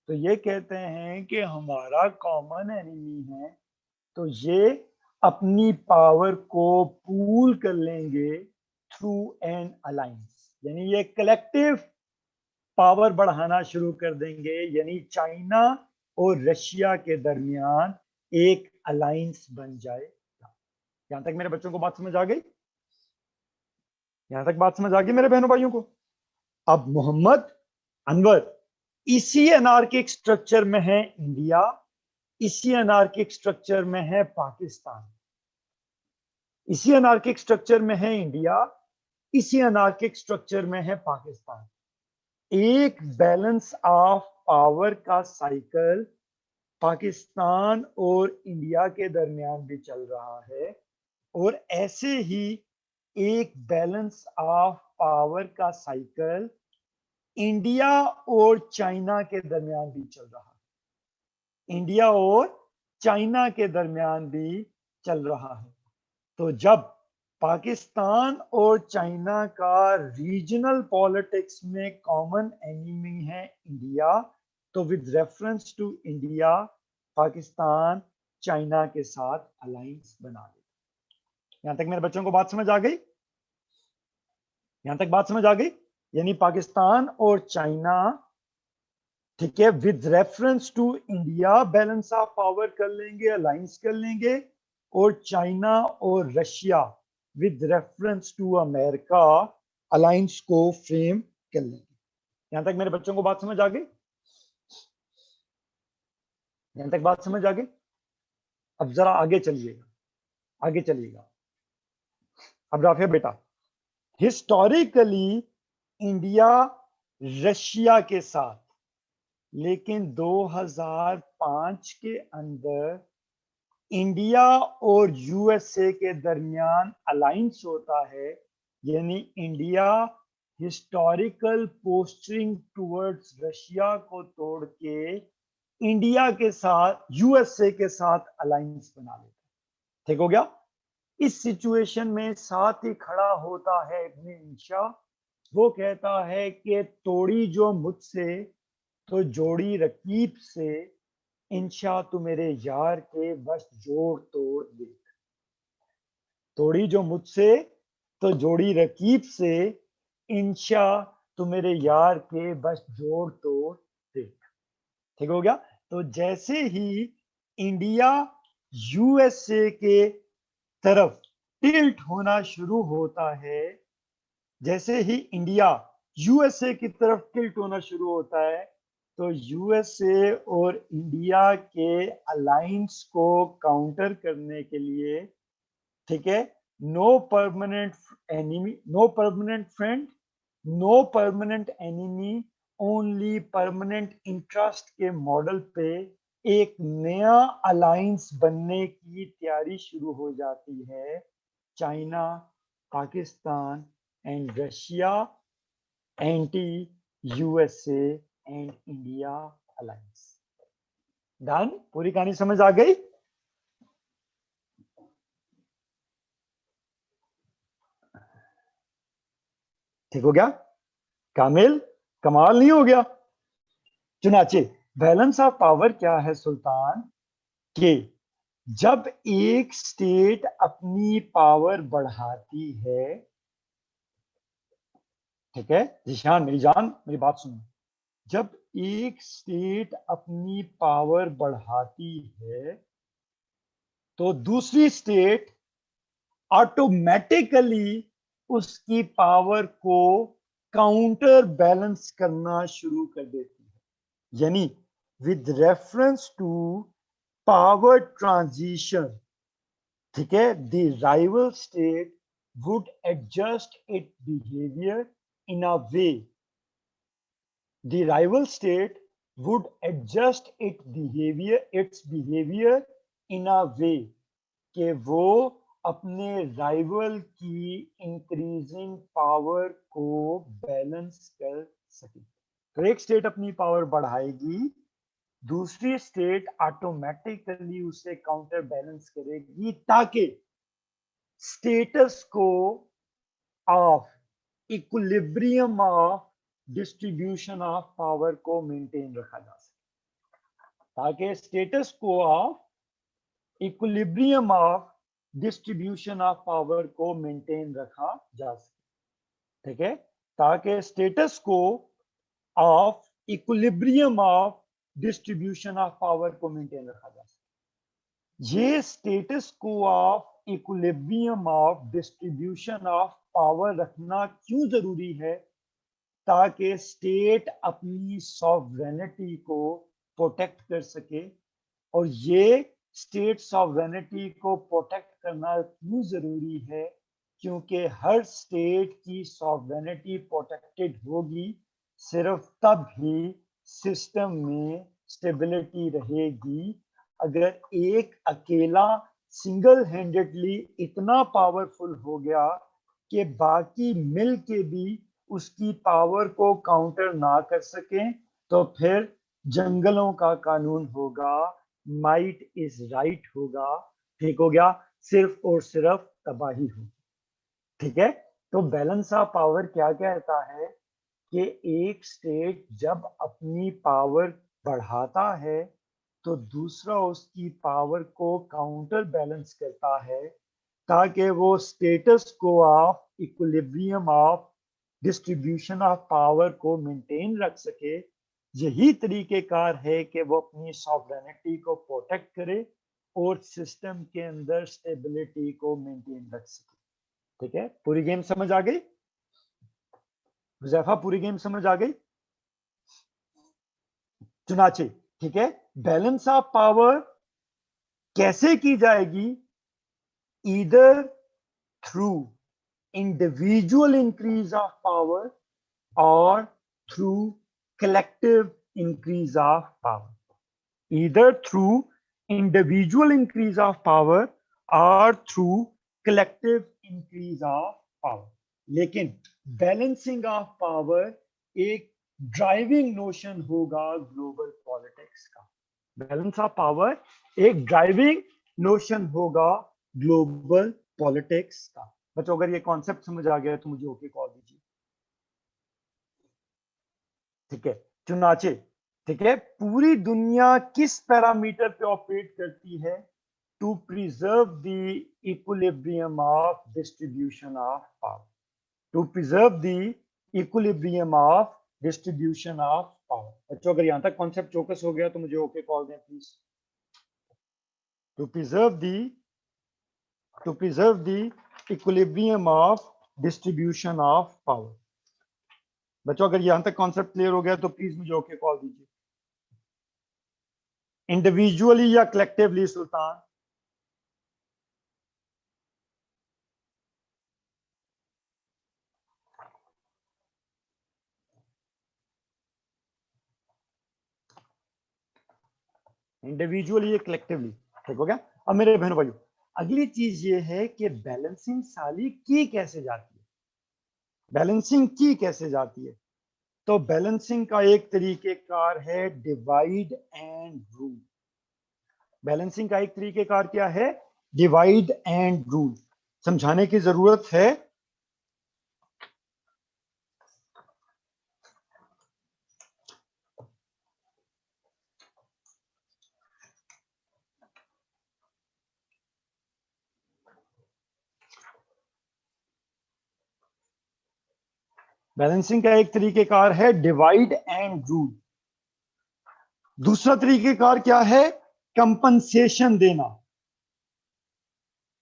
तो ये कहते हैं कि हमारा कॉमन एनिमी है। तो ये अपनी पावर को पूल कर लेंगे थ्रू एन अलायंस, यानी ये कलेक्टिव पावर बढ़ाना शुरू कर देंगे, यानी चाइना और रशिया के दरमियान एक अलायंस बन जाएगा। यहां तक मेरे बच्चों को बात समझ आ गई? यहां तक बात समझ आ गई मेरे बहनों भाइयों को? अब मोहम्मद, अनवर, इसी अनार्किक स्ट्रक्चर में है इंडिया, इसी अनार्किक स्ट्रक्चर में है पाकिस्तान। इसी अनार्किक स्ट्रक्चर में है इंडिया, इसी अनार्किक स्ट्रक्चर में है पाकिस्तान। एक बैलेंस ऑफ पावर का साइकिल पाकिस्तान और इंडिया के दरमियान भी चल रहा है, और ऐसे ही एक बैलेंस ऑफ पावर का साइकिल इंडिया और चाइना के दरमियान भी चल रहा है, इंडिया और चाइना के दरमियान भी चल रहा है। तो जब पाकिस्तान और चाइना का रीजनल पॉलिटिक्स में कॉमन एनिमी है इंडिया, तो with reference to India Pakistan China के साथ अलायंस बना लेगा। यहां तक मेरे बच्चों को बात समझ आ गई? यहां तक बात समझ आ गई? यानी पाकिस्तान और चाइना, ठीक है, with reference to India balance of power कर लेंगे, अलायंस कर लेंगे, और चाइना और Russia with reference to America alliance को फ्रेम कर लेंगे। यहां तक मेरे बच्चों को बात समझ आ गई? यहां तक बात समझ आ गई? अब जरा आगे चलिएगा, आगे चलिएगा। अब राफिया बेटा, हिस्टोरिकली इंडिया रशिया के साथ, लेकिन 2005 के अंदर इंडिया और यूएसए के दरमियान अलायंस होता है, यानी India historical postering towards Russia को तोड़ के इंडिया के साथ, यूएसए के साथ अलायंस बना लेता है। ठीक हो गया? इस सिचुएशन में साथ ही खड़ा होता है इब्न इंशा, वो कहता है कि तोड़ी जो मुझसे तो जोड़ी रकीब से, इंशा तू मेरे यार के बस जोड़ तोड़ देख। तोड़ी जो मुझसे तो जोड़ी रकीब से, इंशा तू मेरे यार के बस जोड़ तोड़ देख। ठीक हो गया? तो जैसे ही इंडिया यूएसए के तरफ टिल्ट होना शुरू होता है, जैसे ही इंडिया यूएसए की तरफ टिल्ट होना शुरू होता है, तो यूएसए और इंडिया के अलायंस को काउंटर करने के लिए, ठीक है, no permanent enemy, no permanent friend, no permanent enemy, only permanent interest के मॉडल पे एक नया अलायंस बनने की तैयारी शुरू हो जाती है। China, Pakistan and Russia anti USA and India alliance. Done? पूरी कहानी समझ आ गई? ठीक हो गया? कामिल, कमाल नहीं हो गया? चुनाचे बैलेंस ऑफ पावर क्या है सुल्तान, कि जब एक स्टेट अपनी पावर बढ़ाती है, ठीक है जिशान मेरी जान मेरी बात सुनो, जब एक स्टेट अपनी पावर बढ़ाती है तो दूसरी स्टेट ऑटोमेटिकली उसकी पावर को काउंटर बैलेंस करना शुरू कर देती है। यानी with reference to power transition, ठीक है, the rival state would adjust its behavior in a way, the rival state would adjust its behavior in a way कि वो अपने राइवल की इंक्रीजिंग पावर को बैलेंस कर सके। तो एक स्टेट अपनी पावर बढ़ाएगी, दूसरी स्टेट ऑटोमेटिकली उसे काउंटर बैलेंस करेगी, ताकि स्टेटस को of equilibrium of distribution of power को मेंटेन रखा जा सके, ताकि स्टेटस को of equilibrium of distribution of power को मेंटेन रखा जा सके। ठीक है? ताकि स्टेटस को of equilibrium of distribution of power को मेंटेन रखा जा सके। ये स्टेटस को of equilibrium of distribution of power रखना क्यों जरूरी है? ताकि स्टेट अपनी सॉवरेनिटी को प्रोटेक्ट कर सके, और ये स्टेट सॉवरेनिटी को प्रोटेक्ट करना क्यों जरूरी है? क्योंकि हर स्टेट की सॉवरेनिटी प्रोटेक्टेड होगी सिर्फ तब ही सिस्टम में स्टेबिलिटी रहेगी। अगर एक अकेला सिंगल हैंडेडली इतना पावरफुल हो गया कि बाकी मिल के भी उसकी पावर को काउंटर ना कर सकें, तो फिर जंगलों का कानून होगा, माइट इज राइट होगा। ठीक हो गया? सिर्फ और सिर्फ तबाही होगी। ठीक है? तो बैलेंस ऑफ पावर क्या कहता है कि एक स्टेट जब अपनी पावर बढ़ाता है तो दूसरा उसकी पावर को काउंटर बैलेंस करता है, ताकि वो स्टेटस को of equilibrium of distribution of power को मेंटेन रख सके। यही तरीकेकार है कि वो अपनी सॉवरेनिटी को प्रोटेक्ट करे और सिस्टम के अंदर स्टेबिलिटी को मेंटेन रख सके। ठीक है? पूरी गेम समझ आ गई? हुजैफा, पूरी गेम समझ आ गई? चुनाचे, ठीक है? बैलेंस ऑफ पावर कैसे की जाएगी? Either through individual increase of power और through collective increase of power. Either through individual increase of power or through collective increase of power. लेकिन बैलेंसिंग ऑफ पावर एक ड्राइविंग नोशन होगा global politics का। Balance of power एक driving notion होगा global politics का। बच्चों, अगर ये कॉन्सेप्ट समझ आ गया तो मुझे ओके कॉल दीजिए। ठीक है? चुनाचे, ठीक है, पूरी दुनिया किस पैरामीटर पे ऑपरेट करती है? To preserve the equilibrium of distribution of power. To preserve the equilibrium of distribution of power. बच्चों, अगर यहां तक कॉन्सेप्ट चौकस हो गया तो मुझे ओके कॉल दें please. To preserve the equilibrium of distribution of power. बच्चों, अगर यहां तक कॉन्सेप्ट क्लियर हो गया तो प्लीज मुझे ओके कॉल दीजिए। इंडिविजुअली या कलेक्टिवली सुल्तान? इंडिविजुअली या कलेक्टिवली? ठीक हो गया? अब मेरे बहनों भाइयों, अगली चीज ये है कि बैलेंसिंग साली की कैसे जाती है? बैलेंसिंग की कैसे जाती है? तो बैलेंसिंग का एक तरीकेकार है डिवाइड एंड रूल। बैलेंसिंग का एक तरीकेकार क्या है? Divide and rule. समझाने की जरूरत है? बैलेंसिंग का एक तरीकेकार है डिवाइड एंड रूल। दूसरा तरीकेकार क्या है? कंपनसेशन देना।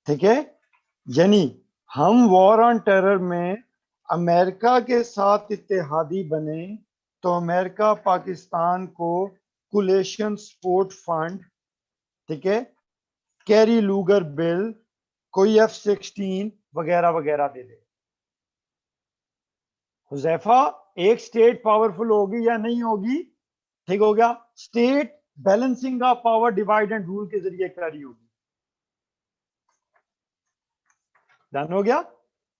ठीक है? यानी हम वॉर ऑन टेरर में अमेरिका के साथ इत्तेहादी बने तो अमेरिका पाकिस्तान को कुलेशन सपोर्ट फंड, ठीक है, कैरी लूगर बिल, कोई F-16 वगैरह वगैरह दे दे। हुजैफा, एक स्टेट पावरफुल होगी या नहीं होगी? ठीक हो गया? State balancing of power divide and rule के जरिए करी होगी। डन हो गया?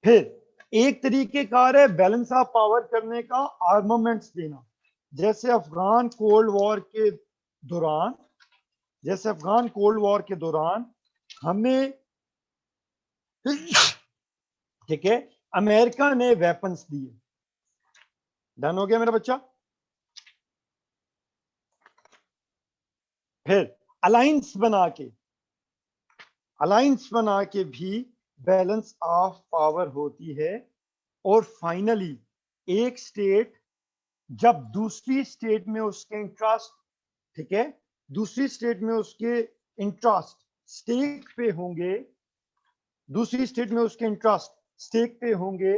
फिर एक तरीकेकार है बैलेंस ऑफ पावर करने का, आर्मामेंट्स देना। जैसे अफगान कोल्ड वॉर के दौरान, हमें ठीक है अमेरिका ने वेपन्स दिए। डन हो गया मेरा बच्चा? फिर अलायंस बना के भी बैलेंस ऑफ पावर होती है। और फाइनली एक स्टेट जब दूसरी स्टेट में उसके इंटरेस्ट, ठीक है, दूसरी स्टेट में उसके इंटरेस्ट स्टेक पे होंगे, दूसरी स्टेट में उसके इंटरेस्ट स्टेक पे होंगे,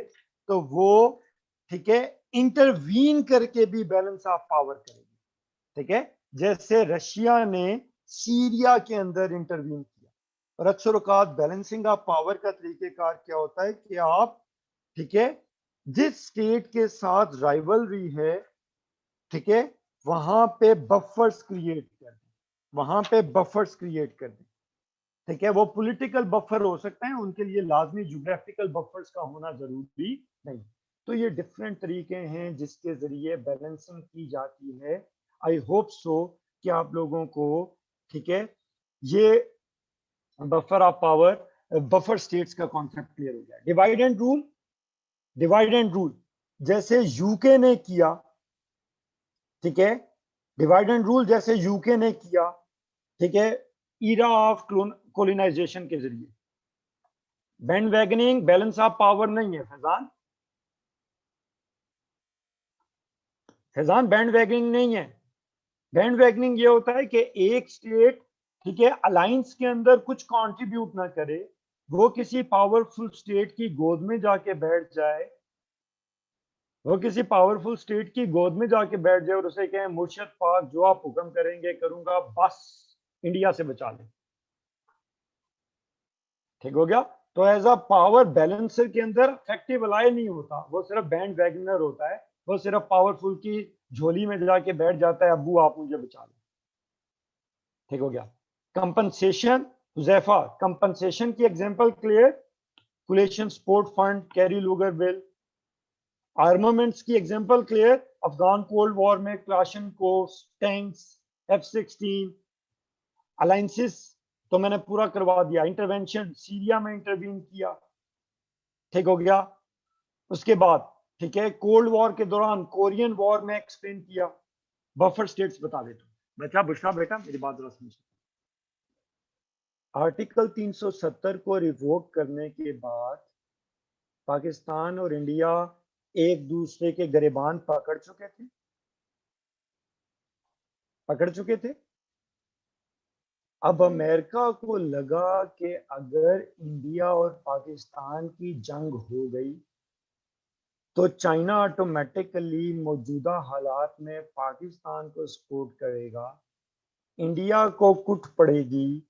तो वो, ठीक है, इंटरवीन करके भी बैलेंस ऑफ पावर करेगी। ठीक है? जैसे रशिया ने सीरिया के अंदर इंटरवीन किया। और अक्सर औकात बैलेंसिंग ऑफ पावर का तरीकेकार क्या होता है कि आप, ठीक है, जिस स्टेट के साथ राइवलरी है, ठीक है, वहां पे बफर्स क्रिएट कर दें, वहां पे बफर्स क्रिएट कर दें, ठीक है। वो पॉलिटिकल बफर हो सकते हैं, उनके लिए लाजमी ज्योग्राफिकल बफर्स का होना जरूरी नहीं। तो ये डिफरेंट तरीके हैं जिसके जरिए बैलेंसिंग की जाती है। आई होप सो कि आप लोगों को, ठीक है, ये buffer of power, buffer states का कॉन्सेप्ट क्लियर हो गया। Divide and rule, divide and rule जैसे यूके ने किया, ठीक है, डिवाइड एंड रूल जैसे यूके ने किया, ठीक है, ईरा ऑफ कोलोनाइजेशन के जरिए। Band wagoning balance of power नहीं है फैजान, फैजान बैंड वैगनिंग नहीं है। बैंड वैगनिंग ये होता है कि एक स्टेट, ठीक है, अलायंस के अंदर कुछ कंट्रीब्यूट ना करे, वो किसी पावरफुल स्टेट की गोद में जाके बैठ जाए, वो किसी पावरफुल स्टेट की गोद में जाके बैठ जाए और उसे कहे मुर्शद पाक जो आप हुक्म करेंगे करूंगा, बस इंडिया से बचा ले। ठीक हो गया। तो एज अ पावर बैलेंसर के अंदर इफेक्टिव अलाई नहीं होता, वो सिर्फ बैंड वैगनर होता है, वो सिर्फ पावरफुल की झोली में जाके बैठ जाता है, अब्बू आप मुझे बचा लो। ठीक हो गया। कंपनसेशन, हुजैफा कंपनसेशन की example clear, coalition support fund, Kerry Lugar bill. Armaments की example clear, Afghan cold war में क्लाशनकोव्स, टैंक्स, F-16। अलायंसेस तो मैंने पूरा करवा दिया। इंटरवेंशन, सीरिया में इंटरवीन किया, ठीक हो गया। उसके बाद, ठीक है, कोल्ड वॉर के दौरान कोरियन वॉर में एक्सप्लेन किया। बफर स्टेट्स बता देता हूं। बच्चा बुशरा बेटा मेरी बात जरा समझो। आर्टिकल 370 को रिवोक करने के बाद पाकिस्तान और इंडिया एक दूसरे के गिरबान पकड़ चुके थे, पकड़ चुके थे। अब अमेरिका को लगा कि अगर इंडिया और पाकिस्तान की जंग हो गई तो चाइना ऑटोमेटिकली मौजूदा हालात में पाकिस्तान को सपोर्ट करेगा, इंडिया को कुट पड़ेगी,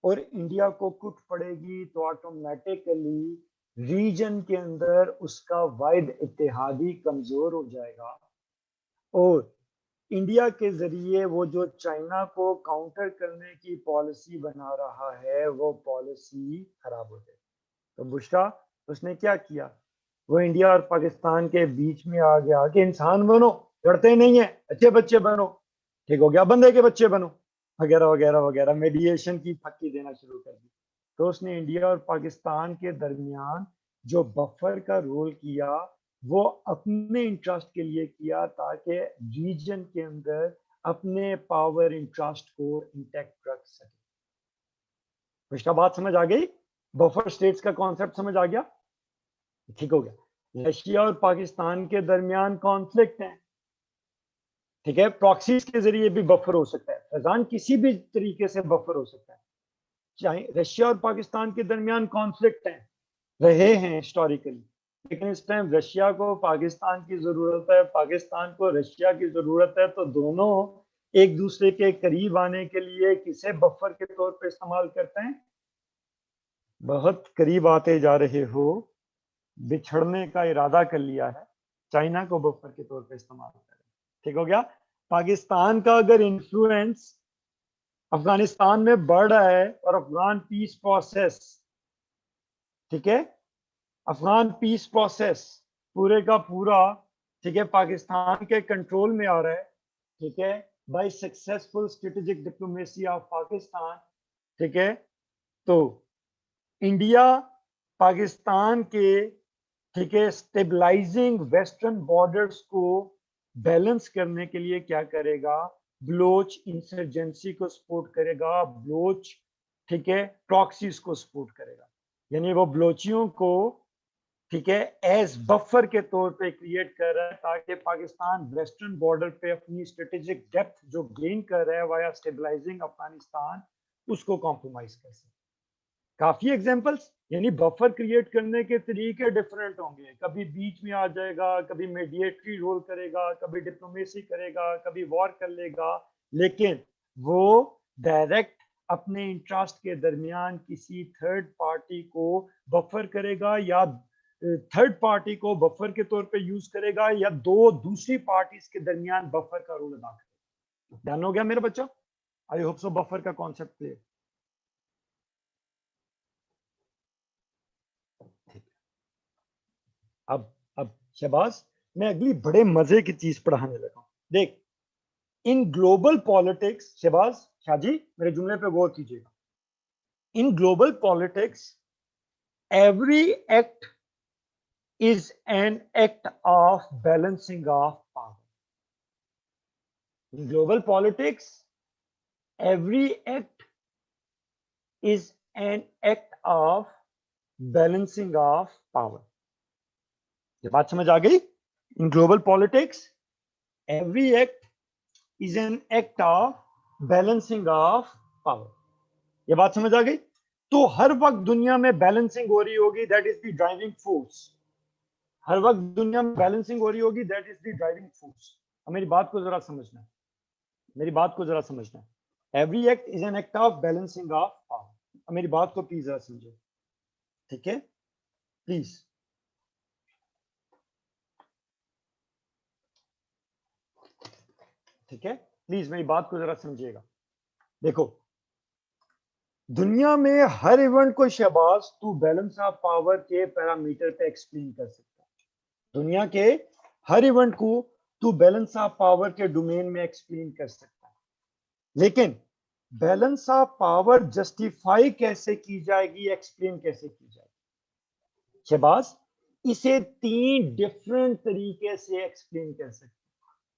और इंडिया को कुट पड़ेगी तो ऑटोमेटिकली रीजन के अंदर उसका वाहिद इत्तेहादी कमजोर हो जाएगा, और इंडिया के जरिए वो जो चाइना को काउंटर करने की पॉलिसी बना रहा है वो पॉलिसी खराब हो जाएगी। तो बुशरा उसने क्या किया, वो इंडिया और पाकिस्तान के बीच में आ गया कि इंसान बनो, लड़ते नहीं है, अच्छे बच्चे बनो, ठीक हो गया, बंदे के बच्चे बनो, वगैरह वगैरह वगैरह, मेडिएशन की फक्की देना शुरू कर दी। तो उसने इंडिया और पाकिस्तान के दरमियान जो बफर का रोल किया वो अपने इंटरेस्ट के लिए किया ताकि रीजन के अंदर अपने पावर इंटरेस्ट को इंटैक्ट रख सके। इसका बात समझ आ गई, बफर स्टेट्स का कॉन्सेप्ट समझ आ गया, ठीक हो गया। रशिया और पाकिस्तान के दरमियान कॉन्फ्लिक्ट है, ठीक है, प्रॉक्सीज के जरिए भी बफर हो सकता है, फैजान किसी भी तरीके से बफर हो सकता है। चाहे रशिया और पाकिस्तान के दरमियान कॉन्फ्लिक्ट है, रहे हैं हिस्टोरिकली, लेकिन इस टाइम रशिया को पाकिस्तान की जरूरत है, पाकिस्तान को रशिया की जरूरत है, तो दोनों एक दूसरे के करीब आने के लिए किसे बफर के तौर पर इस्तेमाल करते हैं, बहुत करीब आते जा रहे हो, बिछड़ने का इरादा कर लिया है, चाइना को बफर के तौर पर इस्तेमाल करें। ठीक हो गया। पाकिस्तान का अगर इन्फ्लुएंस अफगानिस्तान में बढ़ रहा है और अफगान पीस प्रोसेस, ठीक है, अफगान पीस प्रोसेस पूरे का पूरा, ठीक है, पाकिस्तान के कंट्रोल में आ रहा है, ठीक है, by successful strategic diplomacy of Pakistan, ठीक है, तो इंडिया पाकिस्तान के, ठीक है, स्टेबलाइजिंग वेस्टर्न बॉर्डर्स को बैलेंस करने के लिए क्या करेगा, ब्लोच इंसर्जेंसी को सपोर्ट करेगा, ब्लोच, ठीक है, प्रॉक्सीज को सपोर्ट करेगा, यानी वो ब्लोचियों को, ठीक है, एज बफर के तौर पे क्रिएट कर रहा है ताकि पाकिस्तान वेस्टर्न बॉर्डर पे अपनी स्ट्रेटेजिक डेप्थ जो गेन कर रहा है वाया स्टेबलाइजिंग अफगानिस्तान, उसको कॉम्प्रोमाइज कर सके। काफी एग्जांपल्स, यानी बफर क्रिएट करने के तरीके डिफरेंट होंगे, कभी बीच में आ जाएगा, कभी मीडिएटरी रोल करेगा, कभी डिप्लोमेसी करेगा, कभी वॉर कर लेगा, लेकिन वो डायरेक्ट अपने इंटरेस्ट के दरमियान किसी थर्ड पार्टी को बफर करेगा, या थर्ड पार्टी को बफर के तौर पे यूज करेगा, या दो दूसरी पार्टीज के दरमियान बफर का रोल अदा करेगा। ध्यान हो गया मेरे बच्चों? आई होप सो बफर का कॉन्सेप्ट क्लियर। अब शहबाज, मैं अगली बड़े मजे की चीज पढ़ाने लगा हूं। देख, in global politics, Shahbaz Shahji मेरे जुमले पे गौर कीजिएगा, in global politics every act is an act of balancing of power. In global politics, every act is an act of balancing of power. ये बात समझ आ गई? In global politics, every act is an act of balancing of power. ये बात समझ आ गई? तो हर वक्त दुनिया में बैलेंसिंग हो रही होगी, that is the driving force. हर वक्त दुनिया में बैलेंसिंग हो रही होगी, that is the driving force. मेरी बात को जरा समझना है, मेरी बात को जरा समझना है। Every act is an act of balancing of power. मेरी बात को प्लीज जरा समझो, ठीक है? प्लीज, ठीक है? प्लीज मेरी बात को जरा समझिएगा। देखो, दुनिया में हर इवेंट को शहबाज तू बैलेंस ऑफ पावर के पैरामीटर पे एक्सप्लेन कर सकता है। दुनिया के हर इवेंट को तू बैलेंस ऑफ पावर के डोमेन में एक्सप्लेन कर सकता है, लेकिन बैलेंस ऑफ पावर जस्टिफाई कैसे की जाएगी, एक्सप्लेन कैसे की जाएगी? शहबाज, इसे 3 डिफरेंट तरीके से एक्सप्लेन कर सकते हैं।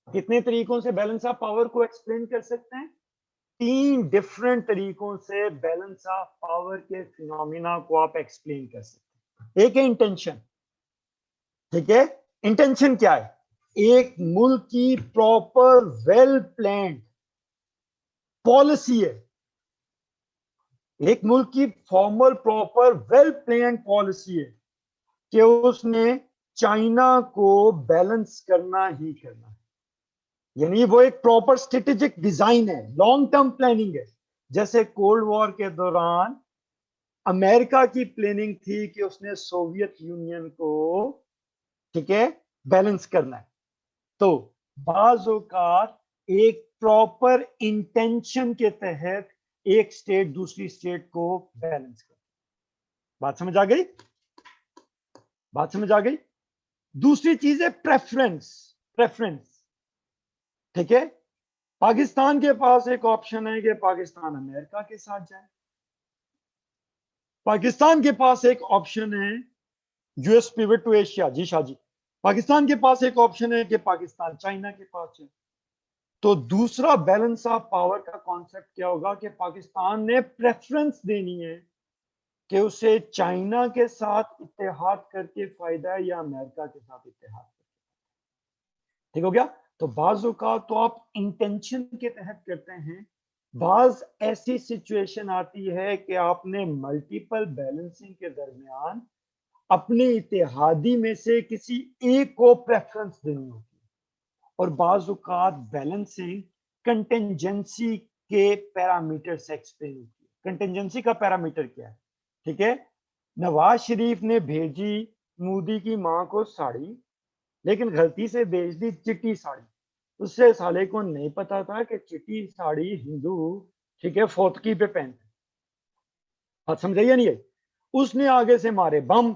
कितने तरीकों से बैलेंस ऑफ पावर को एक्सप्लेन कर सकते हैं? 3 डिफरेंट तरीकों से बैलेंस ऑफ पावर के फिनोमिना को आप एक्सप्लेन कर सकते हैं। एक है इंटेंशन, ठीक है? इंटेंशन क्या है? एक मुल्क की प्रॉपर वेल प्लान्ड पॉलिसी है, एक मुल्क की formal proper well planned policy है कि उसने चाइना को बैलेंस करना ही करना है। यानी वो एक प्रॉपर स्ट्रेटेजिक डिजाइन है, लॉन्ग टर्म प्लानिंग है। जैसे कोल्ड वॉर के दौरान अमेरिका की प्लानिंग थी कि उसने सोवियत यूनियन को, ठीक है, बैलेंस करना है। तो बाज़ औक़ात एक प्रॉपर इंटेंशन के तहत एक स्टेट दूसरी स्टेट को बैलेंस कर। बात समझ आ गई? बात समझ आ गई? दूसरी चीज है प्रेफरेंस। प्रेफरेंस, ठीक है? पाकिस्तान के पास एक ऑप्शन है कि पाकिस्तान अमेरिका के साथ जाए। पाकिस्तान के पास एक ऑप्शन है यूएस पिवट टू एशिया। जी शाह जी, पाकिस्तान के पास एक ऑप्शन है कि पाकिस्तान चाइना के पास है। तो दूसरा बैलेंस ऑफ पावर का कॉन्सेप्ट क्या होगा कि पाकिस्तान ने प्रेफरेंस देनी है कि उसे चाइना के साथ इत्तेहाद करके फायदा है या अमेरिका के साथ इत्तेहाद करके। ठीक हो गया? तो बाज़ औक़ात तो आप इंटेंशन के तहत करते हैं, बाज ऐसी सिचुएशन आती है कि आपने मल्टीपल बैलेंसिंग के दरमियान अपने इत्तेहादी में से किसी एक को प्रेफरेंस देनी होती है। और बाज़ औक़ात बैलेंसिंग कंटिंजेंसी के पैरामीटर से एक्सप्लेन होती है। कंटिंजेंसी का पैरामीटर क्या है? ठीक है, नवाज शरीफ ने भेजी मोदी की मां को साड़ी, लेकिन गलती से भेज दी चिट्टी साड़ी। उससे साले को नहीं पता था कि चिट्टी साड़ी हिंदू, ठीक है, फौतकी पे पहनते। बात समझाइए नहीं है? उसने आगे से मारे बम,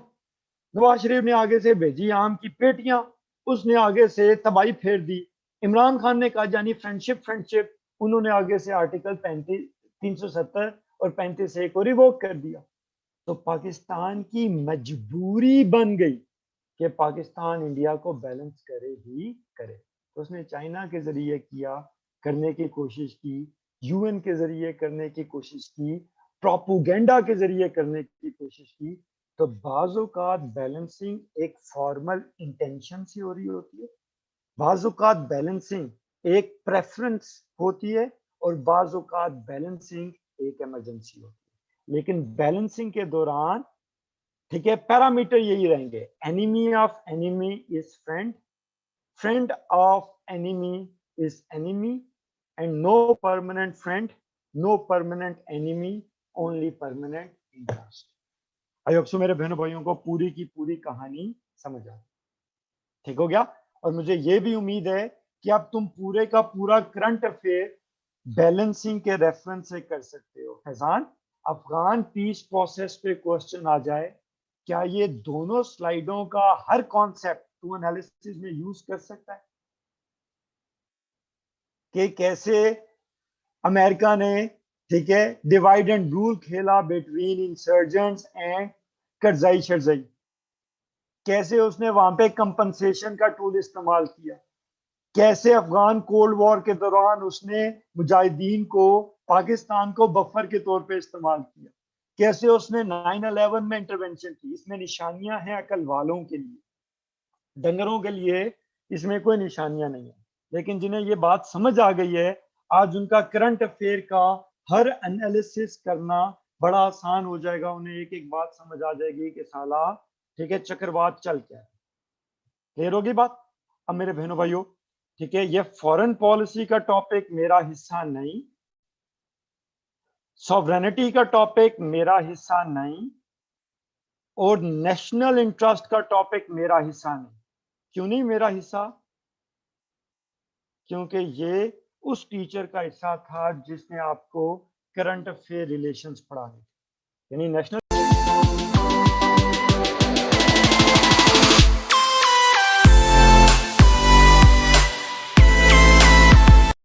नवाज शरीफ ने आगे से भेजी आम की पेटियां, उसने आगे से तबाही फेर दी। इमरान खान ने कहा जानी फ्रेंडशिप फ्रेंडशिप, उन्होंने आगे से आर्टिकल 35 370 और 35A को रिवोक कर दिया। तो पाकिस्तान की मजबूरी बन गई कि पाकिस्तान इंडिया को बैलेंस करे ही करे। तो उसने चाइना के जरिए किया, करने की कोशिश की, यूएन के जरिए करने की कोशिश की, प्रोपोगेंडा के जरिए करने की कोशिश की। तो बाज़ औक़ात बैलेंसिंग एक फॉर्मल इंटेंशन से हो रही होती है, बाज़ औक़ात बैलेंसिंग एक प्रेफरेंस होती है, और बाज़ औक़ात बैलेंसिंग एक इमरजेंसी होती है। लेकिन बैलेंसिंग के दौरान, ठीक है, पैरामीटर यही रहेंगे, enemy of enemy is friend, friend of enemy is enemy, and no permanent friend, no permanent enemy, only permanent interest. I hope so मेरे बहनों भाइयों को पूरी की पूरी कहानी समझ आ, ठीक हो गया। और मुझे ये भी उम्मीद है कि अब तुम पूरे का पूरा करंट अफेयर बैलेंसिंग के रेफरेंस से कर सकते हो। फैजान, अफगान पीस प्रोसेस पे क्वेश्चन आ जाए, क्या ये दोनों स्लाइडों का हर कॉन्सेप्ट तू एनालिसिस में यूज कर सकता है? कि कैसे अमेरिका ने, ठीक है, डिवाइड एंड रूल खेला बिटवीन इंसर्जेंट्स एंड करजाई शरजाई, कैसे उसने वहां पे कंपनसेशन का टूल इस्तेमाल किया, कैसे अफगान कोल्ड वॉर के दौरान उसने मुजाहिदीन को, पाकिस्तान को बफर के तौर पे इस्तेमाल किया, कैसे उसने 9/11 में इंटरवेंशन की। इसमें निशानियां हैं अकल वालों के लिए, डंगरों के लिए इसमें कोई निशानियां नहीं है। लेकिन जिन्हें ये बात समझ आ गई है, आज उनका करंट अफेयर का हर एनालिसिस करना बड़ा आसान हो जाएगा। उन्हें एक एक बात समझ आ जाएगी कि साला, ठीक है, चक्रवात चल क्या है। क्लियर होगी बात? अब मेरे बहनों भाइयों, ठीक है, ये फॉरेन पॉलिसी का टॉपिक मेरा हिस्सा नहीं, सॉवरेनिटी का टॉपिक मेरा हिस्सा नहीं, और नेशनल इंटरेस्ट का टॉपिक मेरा हिस्सा नहीं। क्यों नहीं मेरा हिस्सा? क्योंकि ये उस टीचर का हिस्सा था जिसने आपको करंट अफेयर रिलेशंस पढ़ाने, यानी नेशनल